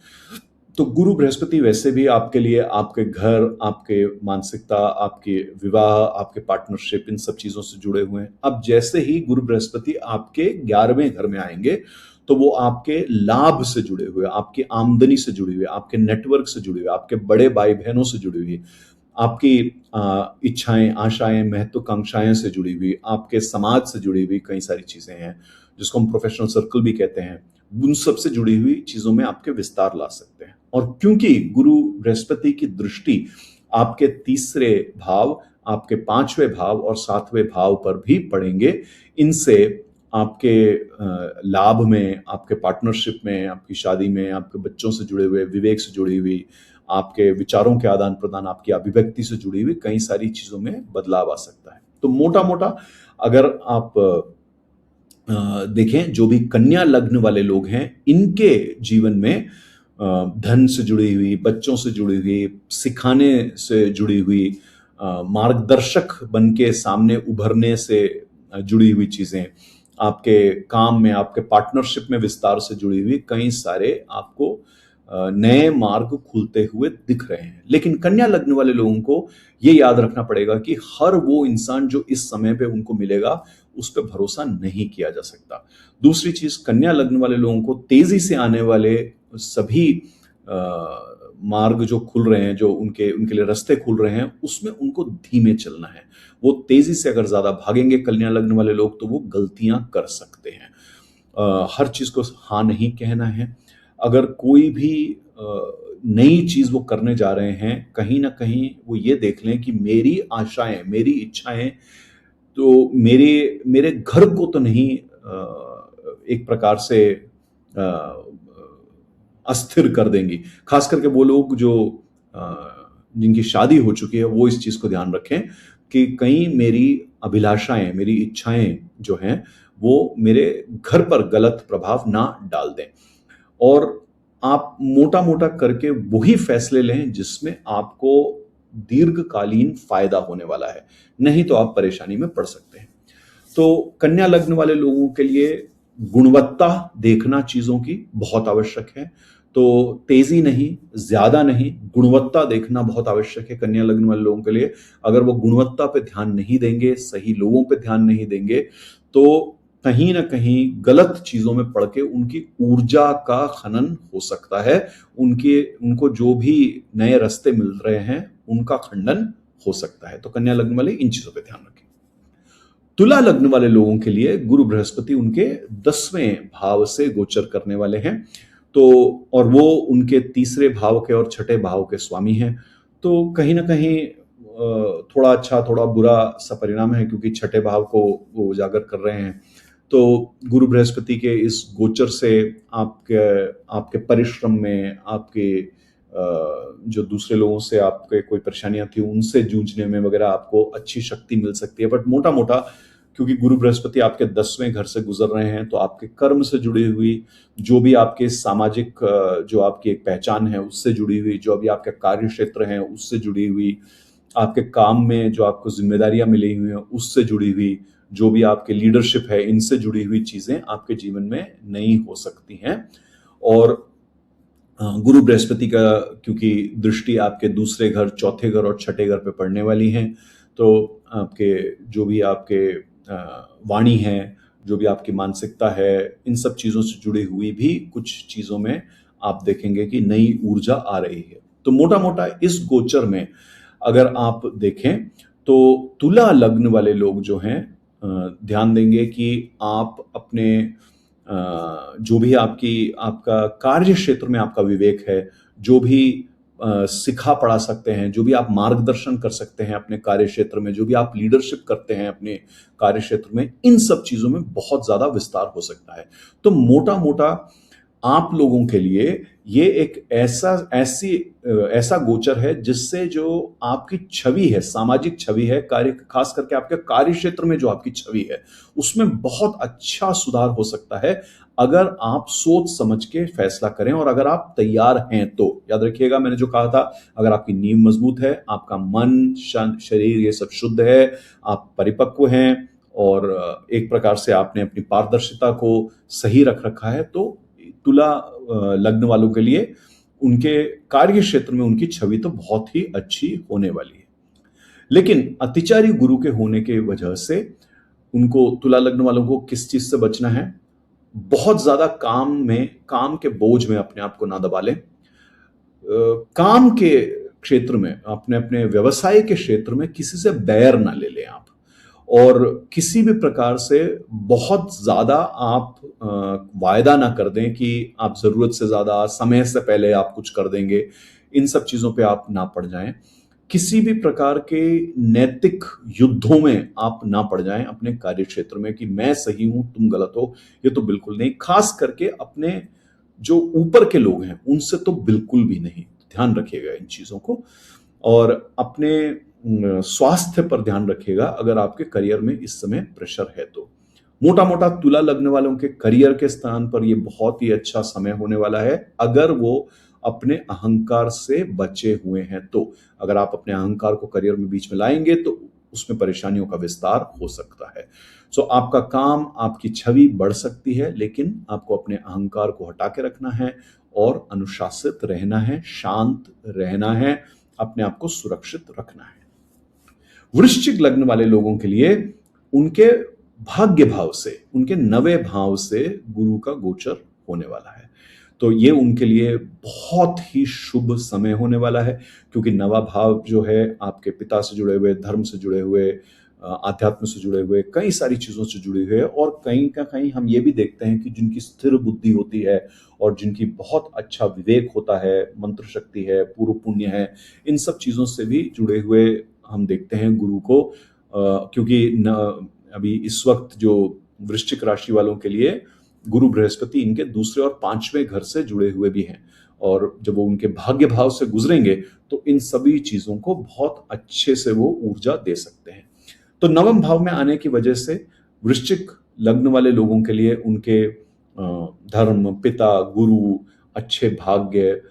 तो गुरु बृहस्पति वैसे भी आपके लिए आपके घर, आपके मानसिकता, आपके विवाह, आपके पार्टनरशिप, इन सब चीजों से जुड़े हुए हैं। अब जैसे ही गुरु बृहस्पति आपके 11वें घर में आएंगे तो वो आपके लाभ से जुड़े हुए, आपकी आमदनी से जुड़ी हुई, आपके नेटवर्क से जुड़ी हुई, आपके बड़े भाई बहनों से जुड़ी हुई, आपकी इच्छाएं, आशाएं, महत्वाकांक्षाएं से जुड़ी हुई, आपके समाज से जुड़ी हुई कई सारी चीजें हैं जिसको हम प्रोफेशनल सर्कल भी कहते हैं, उन सब से जुड़ी हुई चीजों में आपके विस्तार ला सकते हैं। और क्योंकि गुरु बृहस्पति की दृष्टि आपके 3रे भाव, आपके 5वें भाव और 7वें भाव पर भी पड़ेंगे। इनसे आपके लाभ में, आपके पार्टनरशिप में, आपकी शादी में, आपके बच्चों से जुड़े हुए, विवेक से जुड़ी हुई, आपके विचारों के आदान प्रदान, आपकी अभिव्यक्ति से जुड़ी हुई कई सारी चीजों में बदलाव आ सकता है। तो मोटा मोटा अगर आप देखें, जो भी कन्या लग्न वाले लोग हैं, इनके जीवन में धन से जुड़ी हुई, बच्चों से जुड़ी हुई, सिखाने से जुड़ी हुई, मार्गदर्शक बन के सामने उभरने से जुड़ी हुई चीजें, आपके काम में, आपके पार्टनरशिप में विस्तार से जुड़ी हुई कई सारे आपको नए मार्ग खुलते हुए दिख रहे हैं। लेकिन कन्या लग्न वाले लोगों को ये याद रखना पड़ेगा कि हर वो इंसान जो इस समय पे उनको मिलेगा, उस पर भरोसा नहीं किया जा सकता। दूसरी चीज, कन्या लग्न वाले लोगों को तेजी से आने वाले सभी मार्ग जो खुल रहे हैं, जो उनके लिए रास्ते खुल रहे हैं, उसमें उनको धीमे चलना है। वो तेजी से अगर ज्यादा भागेंगे कन्या लग्न वाले लोग, तो वो गलतियां कर सकते हैं। हर चीज को हाँ नहीं कहना है। अगर कोई भी नई चीज वो करने जा रहे हैं, कहीं ना कहीं वो ये देख लें कि मेरी आशाएं, मेरी इच्छाएं तो मेरे घर को तो नहीं एक प्रकार से अस्थिर कर देंगी। खास करके वो लोग जो जिनकी शादी हो चुकी है, वो इस चीज को ध्यान रखें कि कहीं मेरी अभिलाषाएं, मेरी इच्छाएं जो हैं, वो मेरे घर पर गलत प्रभाव ना डाल दें। और आप मोटा मोटा करके वही फैसले लें जिसमें आपको दीर्घकालीन फायदा होने वाला है, नहीं तो आप परेशानी में पड़ सकते हैं। तो कन्या लग्न वाले लोगों के लिए गुणवत्ता देखना चीजों की बहुत आवश्यक है। तो तेजी नहीं, ज्यादा नहीं, गुणवत्ता देखना बहुत आवश्यक है कन्या लग्न वाले लोगों के लिए। अगर वो गुणवत्ता पे ध्यान नहीं देंगे, सही लोगों पे ध्यान नहीं देंगे, तो कहीं ना कहीं गलत चीजों में पड़ के उनकी ऊर्जा का खनन हो सकता है। उनको जो भी नए रास्ते मिल रहे हैं, उनका खंडन हो सकता है। तो कन्या लग्न वाले इन चीजों पे ध्यान रखें। तुला लग्न वाले लोगों के लिए गुरु बृहस्पति उनके 10वें भाव से गोचर करने वाले हैं। तो और वो उनके 3रे भाव के और 6ठे भाव के स्वामी हैं। तो कहीं ना कहीं थोड़ा अच्छा थोड़ा बुरा सा परिणाम है, क्योंकि 6ठे भाव को वो उजागर कर रहे हैं। तो गुरु बृहस्पति के इस गोचर से आपके परिश्रम में, आपके जो दूसरे लोगों से आपके कोई परेशानियां थी उनसे जूझने में वगैरह आपको अच्छी शक्ति मिल सकती है। बट मोटा मोटा क्योंकि गुरु बृहस्पति आपके 10वें घर से गुजर रहे हैं, तो आपके कर्म से जुड़ी हुई, जो भी आपके सामाजिक जो आपकी एक पहचान है उससे जुड़ी हुई, जो अभी आपके कार्य क्षेत्र हैं उससे जुड़ी हुई, आपके काम में जो आपको जिम्मेदारियां मिली हुई हैं उससे जुड़ी हुई, जो भी आपके लीडरशिप है, इनसे जुड़ी हुई चीजें आपके जीवन में नहीं हो सकती हैं। और गुरु बृहस्पति का क्योंकि दृष्टि आपके 2रे घर, 4थे घर और 6ठे घर पे पड़ने वाली है, तो आपके जो भी आपके वाणी है, जो भी आपकी मानसिकता है, इन सब चीजों से जुड़ी हुई भी कुछ चीजों में आप देखेंगे कि नई ऊर्जा आ रही है। तो मोटा मोटा इस गोचर में अगर आप देखें, तो तुला लग्न वाले लोग जो हैं ध्यान देंगे कि आप अपने जो भी आपका कार्य क्षेत्र में आपका विवेक है, जो भी सिखा पढ़ा सकते हैं, जो भी आप मार्गदर्शन कर सकते हैं अपने कार्य क्षेत्र में, जो भी आप लीडरशिप करते हैं अपने कार्य क्षेत्र में, इन सब चीजों में बहुत ज्यादा विस्तार हो सकता है। तो मोटा मोटा आप लोगों के लिए ये एक ऐसा गोचर है जिससे जो आपकी छवि है, सामाजिक छवि है, खास करके आपके कार्य क्षेत्र में जो आपकी छवि है, उसमें बहुत अच्छा सुधार हो सकता है अगर आप सोच समझ के फैसला करें और अगर आप तैयार हैं तो। याद रखिएगा मैंने जो कहा था, अगर आपकी नींव मजबूत है, आपका मन, शरीर ये सब शुद्ध है, आप परिपक्व हैं और एक प्रकार से आपने अपनी पारदर्शिता को सही रख रखा है, तो तुला लग्न वालों के लिए उनके कार्य क्षेत्र में उनकी छवि तो बहुत ही अच्छी होने वाली है। लेकिन अतिचारी गुरु के होने के वजह से उनको, तुला लग्न वालों को किस चीज से बचना है? बहुत ज्यादा काम के बोझ में अपने आप को ना दबा लें। काम के क्षेत्र में, अपने अपने व्यवसाय के क्षेत्र में किसी से बैर ना ले लें आप, और किसी भी प्रकार से बहुत ज्यादा आप वायदा ना कर दें कि आप जरूरत से ज्यादा, समय से पहले आप कुछ कर देंगे। इन सब चीजों पे आप ना पड़ जाएं। किसी भी प्रकार के नैतिक युद्धों में आप ना पड़ जाएं अपने कार्य क्षेत्र में कि मैं सही हूं तुम गलत हो, ये तो बिल्कुल नहीं। खास करके अपने जो ऊपर के लोग हैं उनसे तो बिल्कुल भी नहीं। ध्यान रखिएगा इन चीजों को। और अपने स्वास्थ्य पर ध्यान रखिएगा अगर आपके करियर में इस समय प्रेशर है तो। मोटा मोटा तुला लग्न वालों के करियर के स्थान पर यह बहुत ही अच्छा समय होने वाला है अगर वो अपने अहंकार से बचे हुए हैं तो। अगर आप अपने अहंकार को करियर में बीच में लाएंगे तो उसमें परेशानियों का विस्तार हो सकता है। सो आपका काम, आपकी छवि बढ़ सकती है, लेकिन आपको अपने अहंकार को हटा के रखना है और अनुशासित रहना है, शांत रहना है, अपने आप को सुरक्षित रखना है। वृश्चिक लग्न वाले लोगों के लिए उनके भाग्य भाव से, उनके नवे भाव से गुरु का गोचर होने वाला है। तो ये उनके लिए बहुत ही शुभ समय होने वाला है, क्योंकि नवा भाव जो है आपके पिता से जुड़े हुए, धर्म से जुड़े हुए, आध्यात्म से जुड़े हुए, कई सारी चीजों से जुड़े हुए है। और कहीं का कहीं हम ये भी देखते हैं कि जिनकी स्थिर बुद्धि होती है और जिनकी बहुत अच्छा विवेक होता है, मंत्र शक्ति है, पूर्व पुण्य है, इन सब चीजों से भी जुड़े हुए हम देखते हैं गुरु को। क्योंकि अभी इस वक्त जो वृश्चिक राशि वालों के लिए गुरु बृहस्पति इनके दूसरे और पांचवें घर से जुड़े हुए भी हैं, और जब वो उनके भाग्य भाव से गुजरेंगे तो इन सभी चीजों को बहुत अच्छे से वो ऊर्जा दे सकते हैं। तो नवम भाव में आने की वजह से वृश्चिक लग्न वाले लोगों के लिए उनके धर्म, पिता, गुरु, अच्छे भाग्य,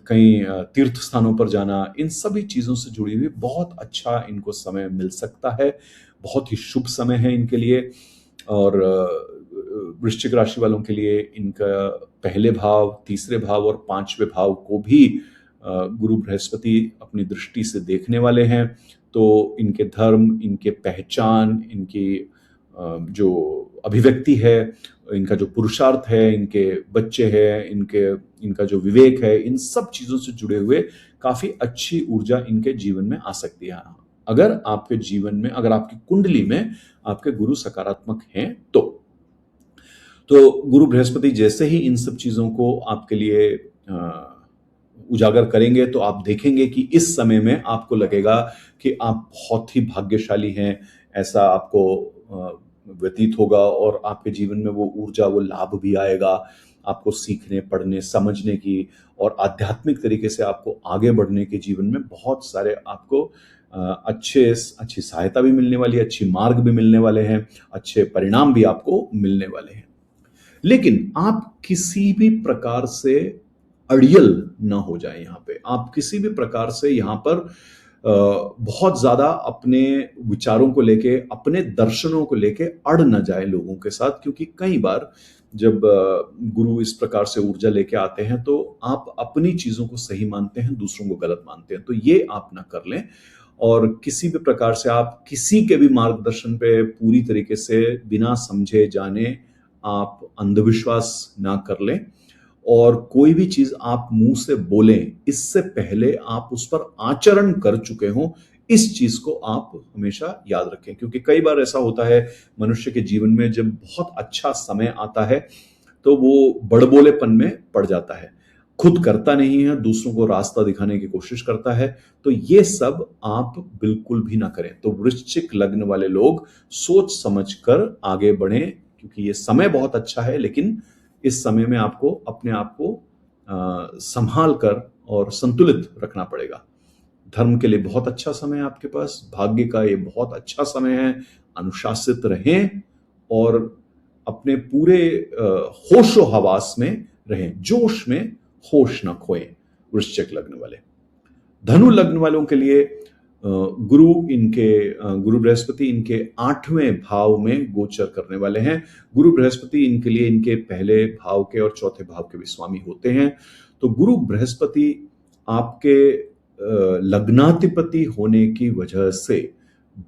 कहीं तीर्थ स्थानों पर जाना, इन सभी चीजों से जुड़ी हुई बहुत अच्छा इनको समय मिल सकता है। बहुत ही शुभ समय है इनके लिए। और वृश्चिक राशि वालों के लिए इनका पहले भाव, तीसरे भाव और पांचवें भाव को भी गुरु बृहस्पति अपनी दृष्टि से देखने वाले हैं। तो इनके धर्म, इनके पहचान, इनकी जो अभिव्यक्ति है, इनका जो पुरुषार्थ है, इनके बच्चे हैं, इनका जो विवेक है, इन सब चीजों से जुड़े हुए काफी अच्छी ऊर्जा इनके जीवन में आ सकती है। अगर आपके जीवन में, अगर आपकी कुंडली में आपके गुरु सकारात्मक हैं तो गुरु बृहस्पति जैसे ही इन सब चीजों को आपके लिए उजागर करेंगे तो आप देखेंगे कि इस समय में आपको लगेगा कि आप बहुत ही भाग्यशाली हैं, ऐसा आपको व्यतीत होगा। और आपके जीवन में वो ऊर्जा, वो लाभ भी आएगा आपको सीखने, पढ़ने, समझने की, और आध्यात्मिक तरीके से आपको आगे बढ़ने के जीवन में बहुत सारे आपको अच्छी सहायता भी मिलने वाली है, अच्छी मार्ग भी मिलने वाले हैं, अच्छे परिणाम भी आपको मिलने वाले हैं। लेकिन आप किसी भी प्रकार से अड़ियल ना हो जाए। यहाँ पे आप किसी भी प्रकार से यहाँ पर बहुत ज्यादा अपने विचारों को लेके, अपने दर्शनों को लेके अड़ ना जाए लोगों के साथ, क्योंकि कई बार जब गुरु इस प्रकार से ऊर्जा लेके आते हैं तो आप अपनी चीजों को सही मानते हैं, दूसरों को गलत मानते हैं। तो ये आप ना कर लें, और किसी भी प्रकार से आप किसी के भी मार्गदर्शन पे पूरी तरीके से बिना समझे जाने आप अंधविश्वास ना कर लें। और कोई भी चीज आप मुंह से बोलें, इससे पहले आप उस पर आचरण कर चुके हों, इस चीज को आप हमेशा याद रखें। क्योंकि कई बार ऐसा होता है मनुष्य के जीवन में, जब बहुत अच्छा समय आता है तो वो बड़बोलेपन में पड़ जाता है, खुद करता नहीं है, दूसरों को रास्ता दिखाने की कोशिश करता है। तो ये सब आप बिल्कुल भी ना करें। तो वृश्चिक लग्न वाले लोग सोच समझ कर आगे बढ़ें, क्योंकि ये समय बहुत अच्छा है, लेकिन इस समय में आपको अपने आप को संभाल कर और संतुलित रखना पड़ेगा। धर्म के लिए बहुत अच्छा समय है आपके पास, भाग्य का ये बहुत अच्छा समय है। अनुशासित रहें और अपने पूरे होशो हवास में रहें, जोश में होश न खोएं। वृश्चिक लग्न वाले। धनु लग्न वालों के लिए गुरु बृहस्पति इनके 8वें भाव में गोचर करने वाले हैं। गुरु बृहस्पति इनके लिए इनके पहले भाव के और चौथे भाव के भी स्वामी होते हैं। तो गुरु बृहस्पति आपके लग्नाधिपति होने की वजह से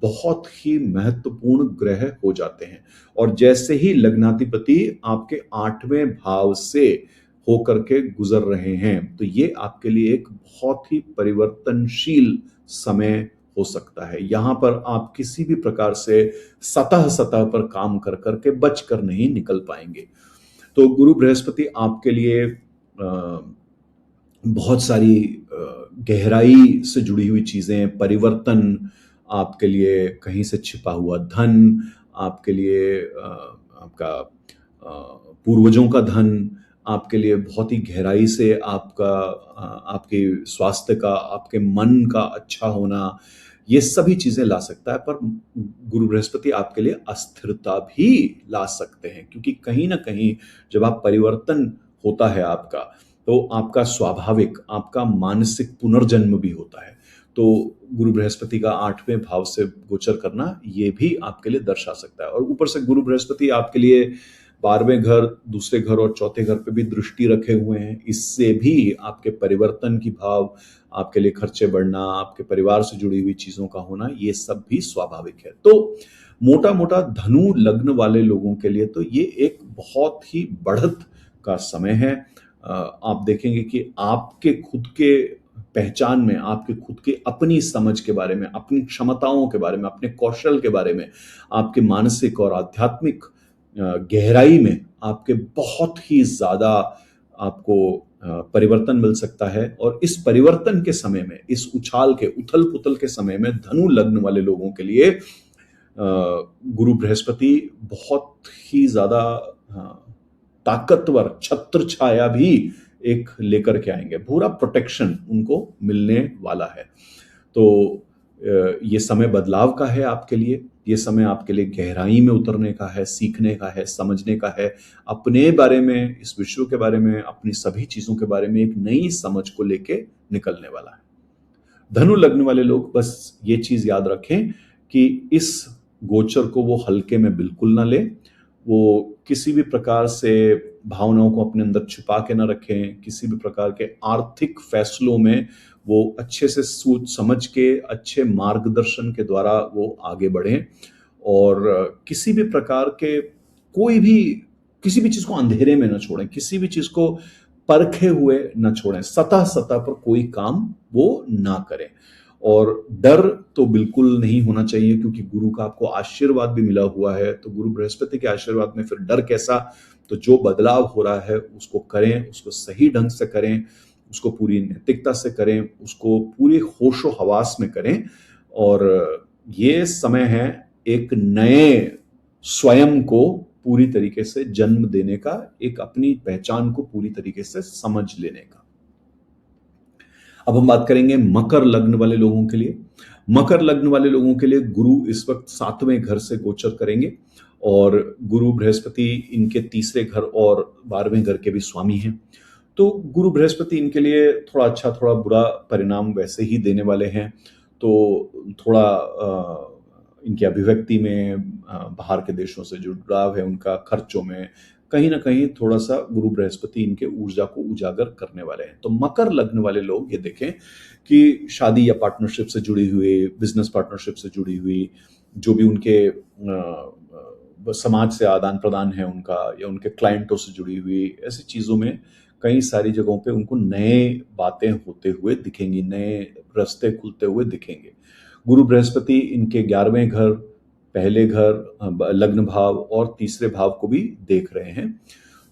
बहुत ही महत्वपूर्ण ग्रह हो जाते हैं। और जैसे ही लग्नाधिपति आपके 8वें भाव से होकर के गुजर रहे हैं, तो ये आपके लिए एक बहुत ही परिवर्तनशील समय हो सकता है। यहां पर आप किसी भी प्रकार से सतह पर काम कर करके बच कर नहीं निकल पाएंगे। तो गुरु बृहस्पति आपके लिए बहुत सारी गहराई से जुड़ी हुई चीजें, परिवर्तन, आपके लिए कहीं से छिपा हुआ धन, आपके लिए आपका पूर्वजों का धन, आपके लिए बहुत ही गहराई से आपका आपके स्वास्थ्य का, आपके मन का अच्छा होना, ये सभी चीजें ला सकता है। पर गुरु बृहस्पति आपके लिए अस्थिरता भी ला सकते हैं, क्योंकि कहीं ना कहीं जब आप परिवर्तन होता है आपका, तो आपका स्वाभाविक, आपका मानसिक पुनर्जन्म भी होता है। तो गुरु बृहस्पति का 8वें भाव से गोचर करना ये भी आपके लिए दर्शा सकता है। और ऊपर से गुरु बृहस्पति आपके लिए 12वें घर, दूसरे घर और चौथे घर पे भी दृष्टि रखे हुए हैं। इससे भी आपके परिवर्तन की भाव, आपके लिए खर्चे बढ़ना, आपके परिवार से जुड़ी हुई चीजों का होना, ये सब भी स्वाभाविक है। तो मोटा मोटा धनु लग्न वाले लोगों के लिए तो ये एक बहुत ही बढ़त का समय है। आप देखेंगे कि आपके खुद के पहचान में, आपके खुद की अपनी समझ के बारे में, अपनी क्षमताओं के बारे में, अपने कौशल के बारे में, आपके मानसिक और आध्यात्मिक गहराई में आपके बहुत ही ज्यादा आपको परिवर्तन मिल सकता है। और इस परिवर्तन के समय में, इस उछाल के, उथल पुथल के समय में धनु लग्न वाले लोगों के लिए गुरु बृहस्पति बहुत ही ज्यादा ताकतवर छत्र छाया भी एक लेकर के आएंगे, पूरा प्रोटेक्शन उनको मिलने वाला है। तो ये समय बदलाव का है आपके लिए, ये समय आपके लिए गहराई में उतरने का है, सीखने का है, समझने का है, अपने बारे में, इस विश्व के बारे में, अपनी सभी चीजों के बारे में एक नई समझ को लेके निकलने वाला है। धनु लग्न वाले लोग बस ये चीज याद रखें कि इस गोचर को वो हल्के में बिल्कुल ना ले, वो किसी भी प्रकार से भावनाओं को अपने अंदर छुपा के ना रखें, किसी भी प्रकार के आर्थिक फैसलों में वो अच्छे से सोच समझ के, अच्छे मार्गदर्शन के द्वारा वो आगे बढ़ें। और किसी भी प्रकार के कोई भी, किसी भी चीज को अंधेरे में ना छोड़ें, किसी भी चीज को परखे हुए ना छोड़ें, सतह सतह पर कोई काम वो ना करें। और डर तो बिल्कुल नहीं होना चाहिए, क्योंकि गुरु का आपको आशीर्वाद भी मिला हुआ है। तो गुरु बृहस्पति के आशीर्वाद में फिर डर कैसा? तो जो बदलाव हो रहा है उसको करें, उसको सही ढंग से करें, उसको पूरी नैतिकता से करें, उसको पूरी होशो हवास में करें। और ये समय है एक नए स्वयं को पूरी तरीके से जन्म देने का, एक अपनी पहचान को पूरी तरीके से समझ लेने का। अब हम बात करेंगे मकर लग्न वाले लोगों के लिए। मकर लग्न वाले लोगों के लिए गुरु इस वक्त 7वें घर से गोचर करेंगे, और गुरु बृहस्पति इनके तीसरे घर और 12वें घर के भी स्वामी हैं। तो गुरु बृहस्पति इनके लिए थोड़ा अच्छा थोड़ा बुरा परिणाम वैसे ही देने वाले हैं। तो थोड़ा इनकी अभिव्यक्ति में, बाहर के देशों से जो जुड़ाव है उनका, खर्चों में कहीं ना कहीं थोड़ा सा गुरु बृहस्पति इनके ऊर्जा को उजागर करने वाले हैं। तो मकर लग्न वाले लोग ये देखें कि शादी या पार्टनरशिप से जुड़ी हुई, बिजनेस पार्टनरशिप से जुड़ी हुई, जो भी उनके समाज से आदान प्रदान है उनका, या उनके क्लाइंटों से जुड़ी हुई ऐसी चीजों में कई सारी जगहों पे उनको नए बातें होते हुए दिखेंगी, नए रास्ते खुलते हुए दिखेंगे। गुरु बृहस्पति इनके 11वें घर, पहले घर, लग्न भाव और तीसरे भाव को भी देख रहे हैं।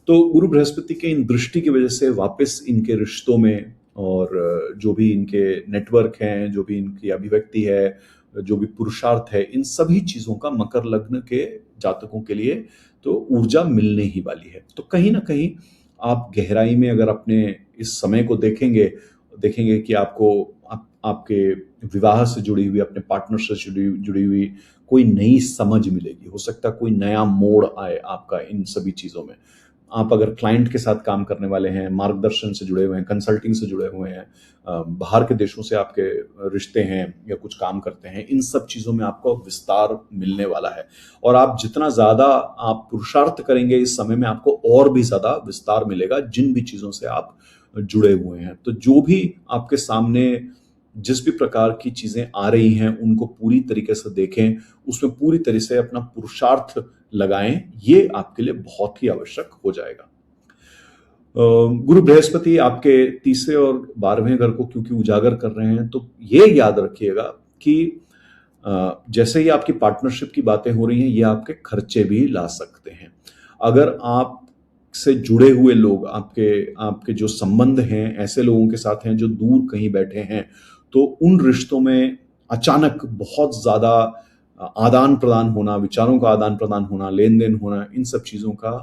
तो गुरु बृहस्पति के इन दृष्टि की वजह से वापस इनके रिश्तों में, और जो भी इनके नेटवर्क हैं, जो भी इनकी अभिव्यक्ति है, जो भी पुरुषार्थ है, इन सभी चीजों का मकर लग्न के जातकों के लिए तो ऊर्जा मिलने ही वाली है। तो कहीं ना कहीं आप गहराई में अगर अपने इस समय को देखेंगे, देखेंगे कि आपके विवाह से जुड़ी हुई, अपने पार्टनर से जुड़ी हुई कोई नई समझ मिलेगी। हो सकता है कोई नया मोड़ आए आपका इन सभी चीजों में। आप अगर क्लाइंट के साथ काम करने वाले हैं, मार्गदर्शन से जुड़े हुए हैं, कंसल्टिंग से जुड़े हुए हैं, बाहर के देशों से आपके रिश्ते हैं या कुछ काम करते हैं, इन सब चीजों में आपको विस्तार मिलने वाला है। और आप जितना ज्यादा आप पुरुषार्थ करेंगे इस समय में, आपको और भी ज्यादा विस्तार मिलेगा जिन भी चीजों से आप जुड़े हुए हैं। तो जो भी आपके सामने जिस भी प्रकार की चीजें आ रही हैं उनको पूरी तरीके से देखें, उसमें पूरी तरह से अपना पुरुषार्थ लगाएं, ये आपके लिए बहुत ही आवश्यक हो जाएगा। गुरु बृहस्पति आपके तीसरे और 12वें घर को क्योंकि उजागर कर रहे हैं, तो ये याद रखिएगा कि जैसे ही आपकी पार्टनरशिप की बातें हो रही हैं, ये आपके खर्चे भी ला सकते हैं। अगर आप से जुड़े हुए लोग, आपके आपके जो संबंध हैं ऐसे लोगों के साथ हैं जो दूर कहीं बैठे हैं, तो उन रिश्तों में अचानक बहुत ज़्यादा आदान-प्रदान होना, विचारों का आदान-प्रदान होना, लेन-देन होना, इन सब चीज़ों का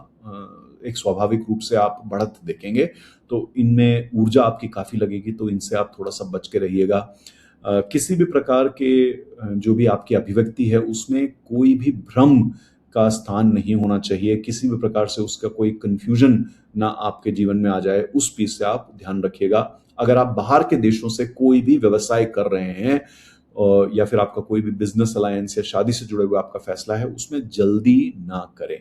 एक स्वाभाविक रूप से आप बढ़त देखेंगे। तो इनमें ऊर्जा आपकी काफ़ी लगेगी, तो इनसे आप थोड़ा-सा बच के रहिएगा। किसी भी प्रकार के जो भी आपकी अभिव्यक्ति है उसमें कोई भी भ्रम का स्थान नहीं होना चाहिए, किसी भी प्रकार से उसका कोई कन्फ्यूजन ना आपके जीवन में आ जाए, उस चीज़ से आप ध्यान रखिएगा। अगर आप बाहर के देशों से कोई भी व्यवसाय कर रहे हैं या फिर आपका कोई भी बिज़नेस अलायंस या शादी से जुड़े हुए आपका फैसला है, उसमें जल्दी ना करें।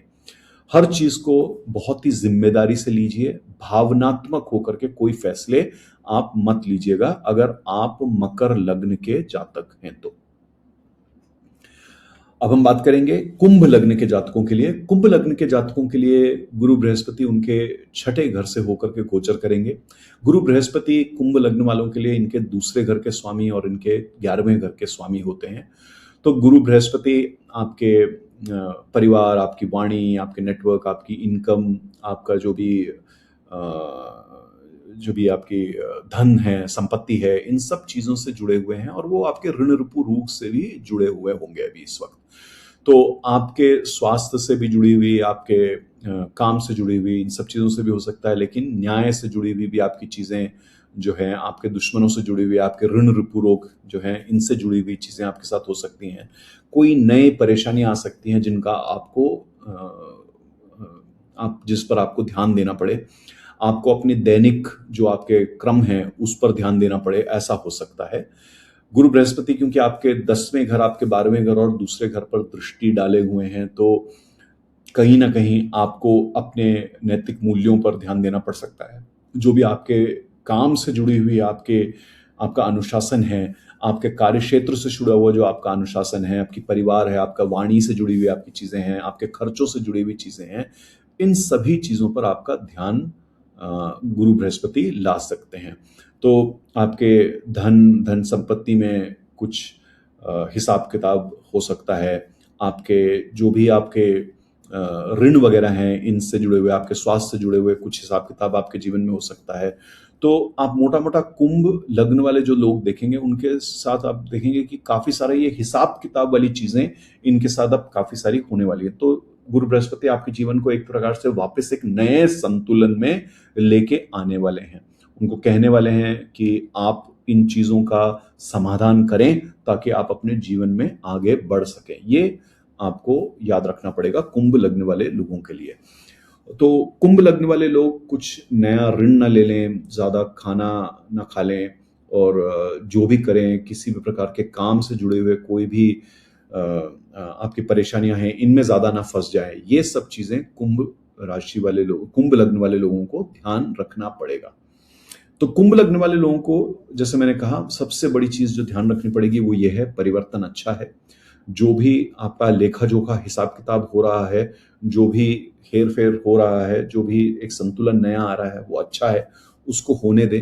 हर चीज़ को बहुत ही ज़िम्मेदारी से लीजिए, भावनात्मक होकर के कोई फैसले आप मत लीजिएगा, अगर आप मकर लग्न के जातक हैं तो। अब हम बात करेंगे कुंभ लग्न के जातकों के लिए। कुंभ लग्न के जातकों के लिए गुरु बृहस्पति उनके छठे घर से होकर के गोचर करेंगे। गुरु बृहस्पति कुंभ लग्न वालों के लिए इनके दूसरे घर के स्वामी और इनके 11वें घर के स्वामी होते हैं। तो गुरु बृहस्पति आपके परिवार, आपकी वाणी, आपके नेटवर्क, आपकी इनकम, आपका जो भी आपकी धन है, संपत्ति है, इन सब चीज़ों से जुड़े हुए हैं और वो आपके ऋण ऋपु रोग से भी जुड़े हुए होंगे अभी इस वक्त। तो आपके स्वास्थ्य से भी जुड़ी हुई, आपके काम से जुड़ी हुई, इन सब चीज़ों से भी हो सकता है, लेकिन न्याय से जुड़ी हुई भी आपकी चीज़ें जो हैं, आपके दुश्मनों से जुड़ी हुई, आपके ऋण ऋपु रोग जो हैं, इनसे जुड़ी हुई चीज़ें आपके साथ हो सकती हैं। कोई नई परेशानियाँ आ सकती हैं जिनका जिस पर आपको ध्यान देना पड़े। आपको अपने दैनिक जो आपके क्रम हैं उस पर ध्यान देना पड़े, ऐसा हो सकता है। गुरु बृहस्पति क्योंकि आपके 10वें घर, आपके 12वें घर और दूसरे घर पर दृष्टि डाले हुए हैं, तो कहीं ना कहीं आपको अपने नैतिक मूल्यों पर ध्यान देना पड़ सकता है। जो भी आपके काम से जुड़ी हुई आपका अनुशासन है, आपके कार्य क्षेत्र से जुड़ा हुआ जो आपका अनुशासन है, आपकी परिवार है, आपका वाणी से जुड़ी हुई आपकी चीज़ें हैं, आपके खर्चों से जुड़ी हुई चीज़ें हैं, इन सभी चीज़ों पर आपका ध्यान गुरु बृहस्पति ला सकते हैं। तो आपके धन संपत्ति में कुछ हिसाब किताब हो सकता है। आपके जो भी आपके ऋण वगैरह हैं, इनसे जुड़े हुए, आपके स्वास्थ्य से जुड़े हुए कुछ हिसाब किताब आपके जीवन में हो सकता है। तो आप मोटा मोटा कुंभ लग्न वाले जो लोग देखेंगे, उनके साथ आप देखेंगे कि काफ़ी सारा ये हिसाब किताब वाली चीज़ें इनके साथ अब काफ़ी सारी होने वाली है। तो गुरु बृहस्पति आपके जीवन को एक प्रकार से वापस एक नए संतुलन में लेके आने वाले हैं। उनको कहने वाले हैं कि आप इन चीज़ों का समाधान करें ताकि आप अपने जीवन में आगे बढ़ सकें। ये आपको याद रखना पड़ेगा कुंभ लग्न वाले लोगों के लिए। तो कुंभ लग्न वाले लोग कुछ नया ऋण ना ले लें, ज़्यादा खाना ना खा लें और जो भी करें, किसी भी प्रकार के काम से जुड़े हुए कोई भी आपकी परेशानियां हैं, इनमें ज़्यादा ना फंस जाए। ये सब चीज़ें कुंभ लग्न वाले लोगों को ध्यान रखना पड़ेगा। तो कुंभ लग्न वाले लोगों को, जैसे मैंने कहा, सबसे बड़ी चीज़ जो ध्यान रखनी पड़ेगी वो ये है, परिवर्तन अच्छा है। जो भी आपका लेखा जोखा हिसाब किताब हो रहा है, जो भी हेर फेर हो रहा है, जो भी एक संतुलन नया आ रहा है, वो अच्छा है, उसको होने दें।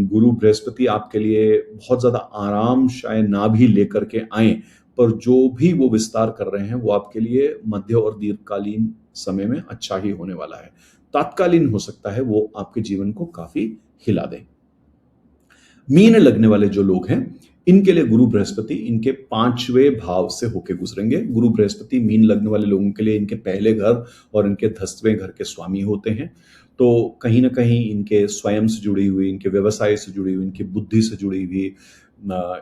गुरु बृहस्पति आपके लिए बहुत ज़्यादा आराम शायद ना भी लेकर के आए, पर जो भी वो विस्तार कर रहे हैं वो आपके लिए मध्य और दीर्घकालीन समय में अच्छा ही होने वाला है। तात्कालीन हो सकता है वो आपके जीवन को काफी हिला दें। मीन लगने वाले जो लोग हैं, इनके लिए गुरु बृहस्पति इनके 5वें भाव से होके गुजरेंगे। गुरु बृहस्पति मीन लगने वाले लोगों के लिए इनके पहले घर और इनके 10वें घर के स्वामी होते हैं। तो कहीं ना कहीं इनके स्वयं से जुड़ी हुई, इनके व्यवसाय से जुड़ी हुई, इनकी बुद्धि से जुड़ी हुई,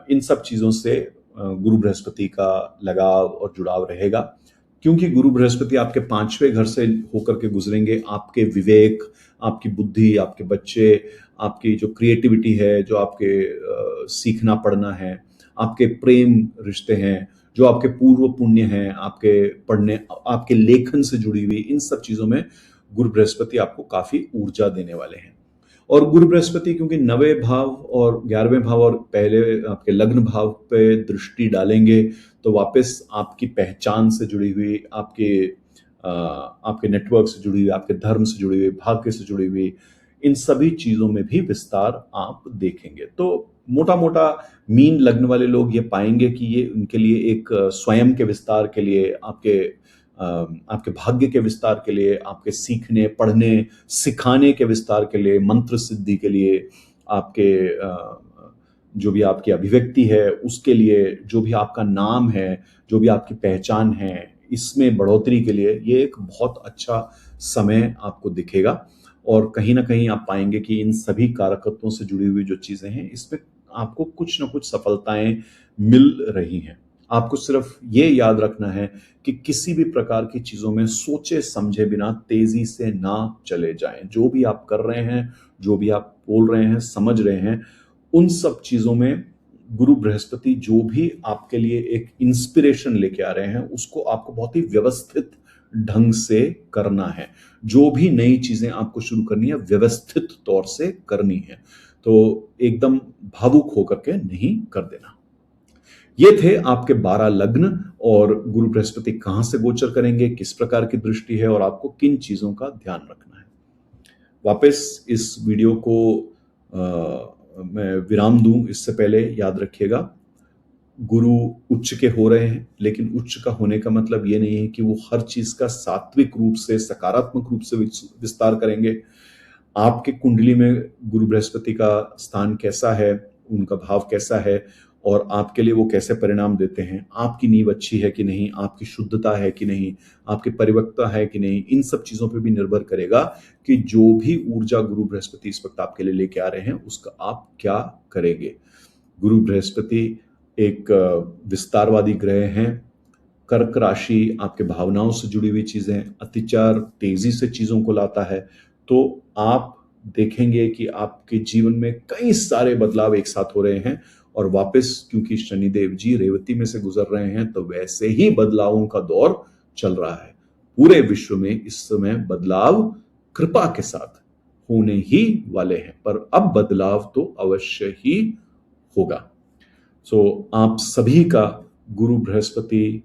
इन सब चीज़ों से गुरु बृहस्पति का लगाव और जुड़ाव रहेगा। क्योंकि गुरु बृहस्पति आपके 5वें घर से होकर के गुजरेंगे, आपके विवेक, आपकी बुद्धि, आपके बच्चे, आपकी जो क्रिएटिविटी है, जो आपके सीखना पढ़ना है, आपके प्रेम रिश्ते हैं, जो आपके पूर्व पुण्य हैं, आपके पढ़ने, आपके लेखन से जुड़ी हुई, इन सब चीज़ों में गुरु बृहस्पति आपको काफ़ी ऊर्जा देने वाले हैं। और गुरु बृहस्पति क्योंकि 9वें भाव और 11वें भाव और पहले आपके लग्न भाव पे दृष्टि डालेंगे, तो वापस आपकी पहचान से जुड़ी हुई, आपके नेटवर्क से जुड़ी हुई, आपके धर्म से जुड़ी हुई, भाग्य से जुड़ी हुई, इन सभी चीज़ों में भी विस्तार आप देखेंगे। तो मोटा मोटा मीन लग्न वाले लोग ये पाएंगे कि ये उनके लिए एक स्वयं के विस्तार के लिए, आपके आपके भाग्य के विस्तार के लिए, आपके सीखने, पढ़ने, सिखाने के विस्तार के लिए, मंत्र सिद्धि के लिए, आपके जो भी आपकी अभिव्यक्ति है उसके लिए, जो भी आपका नाम है, जो भी आपकी पहचान है, इसमें बढ़ोतरी के लिए ये एक बहुत अच्छा समय आपको दिखेगा। और कहीं ना कहीं आप पाएंगे कि इन सभी कारकत्वों से जुड़ी हुई जो चीजें हैं इसमें आपको कुछ ना कुछ सफलताएं मिल रही हैं। आपको सिर्फ ये याद रखना है कि किसी भी प्रकार की चीजों में सोचे समझे बिना तेजी से ना चले जाएं। जो भी आप कर रहे हैं, जो भी आप बोल रहे हैं, समझ रहे हैं, उन सब चीजों में गुरु बृहस्पति जो भी आपके लिए एक इंस्पिरेशन लेके आ रहे हैं उसको आपको बहुत ही व्यवस्थित ढंग से करना है। जो भी नई चीजें आपको शुरू करनी है व्यवस्थित तौर से करनी है, तो एकदम भावुक होकर के नहीं कर देना। ये थे आपके 12 लग्न और गुरु बृहस्पति कहां से गोचर करेंगे, किस प्रकार की दृष्टि है और आपको किन चीजों का ध्यान रखना है। वापस इस वीडियो को मैं विराम दूं इससे पहले याद रखिएगा, गुरु उच्च के हो रहे हैं, लेकिन उच्च का होने का मतलब ये नहीं है कि वो हर चीज का सात्विक रूप से, सकारात्मक रूप से विस्तार करेंगे। आपके कुंडली में गुरु बृहस्पति का स्थान कैसा है, उनका भाव कैसा है और आपके लिए वो कैसे परिणाम देते हैं, आपकी नींव अच्छी है कि नहीं, आपकी शुद्धता है कि नहीं, आपकी परिपक्वता है कि नहीं, इन सब चीजों पे भी निर्भर करेगा कि जो भी ऊर्जा गुरु बृहस्पति इस वक्त आपके लिए लेके आ रहे हैं उसका आप क्या करेंगे। गुरु बृहस्पति एक विस्तारवादी ग्रह हैं। कर्क राशि आपके भावनाओं से जुड़ी हुई चीजें, अतिचार तेजी से चीजों को लाता है, तो आप देखेंगे कि आपके जीवन में कई सारे बदलाव एक साथ हो रहे हैं। और वापस क्योंकि शनिदेव जी रेवती में से गुजर रहे हैं तो वैसे ही बदलावों का दौर चल रहा है। पूरे विश्व में इस समय बदलाव कृपा के साथ होने ही वाले हैं, पर अब बदलाव तो अवश्य ही होगा। सो आप सभी का गुरु बृहस्पति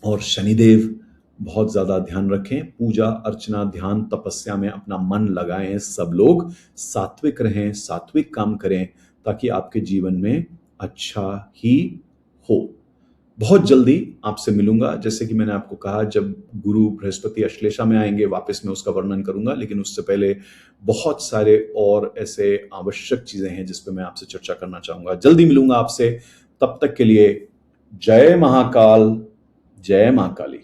और शनिदेव बहुत ज्यादा ध्यान रखें। पूजा अर्चना ध्यान तपस्या में अपना मन लगाएं। सब लोग सात्विक रहें, सात्विक काम करें ताकि आपके जीवन में अच्छा ही हो। बहुत जल्दी आपसे मिलूंगा। जैसे कि मैंने आपको कहा, जब गुरु बृहस्पति अश्लेषा में आएंगे वापस मैं उसका वर्णन करूंगा, लेकिन उससे पहले बहुत सारे और ऐसे आवश्यक चीजें हैं जिस पे मैं आपसे चर्चा करना चाहूंगा। जल्दी मिलूंगा आपसे, तब तक के लिए जय महाकाल, जय मां काली।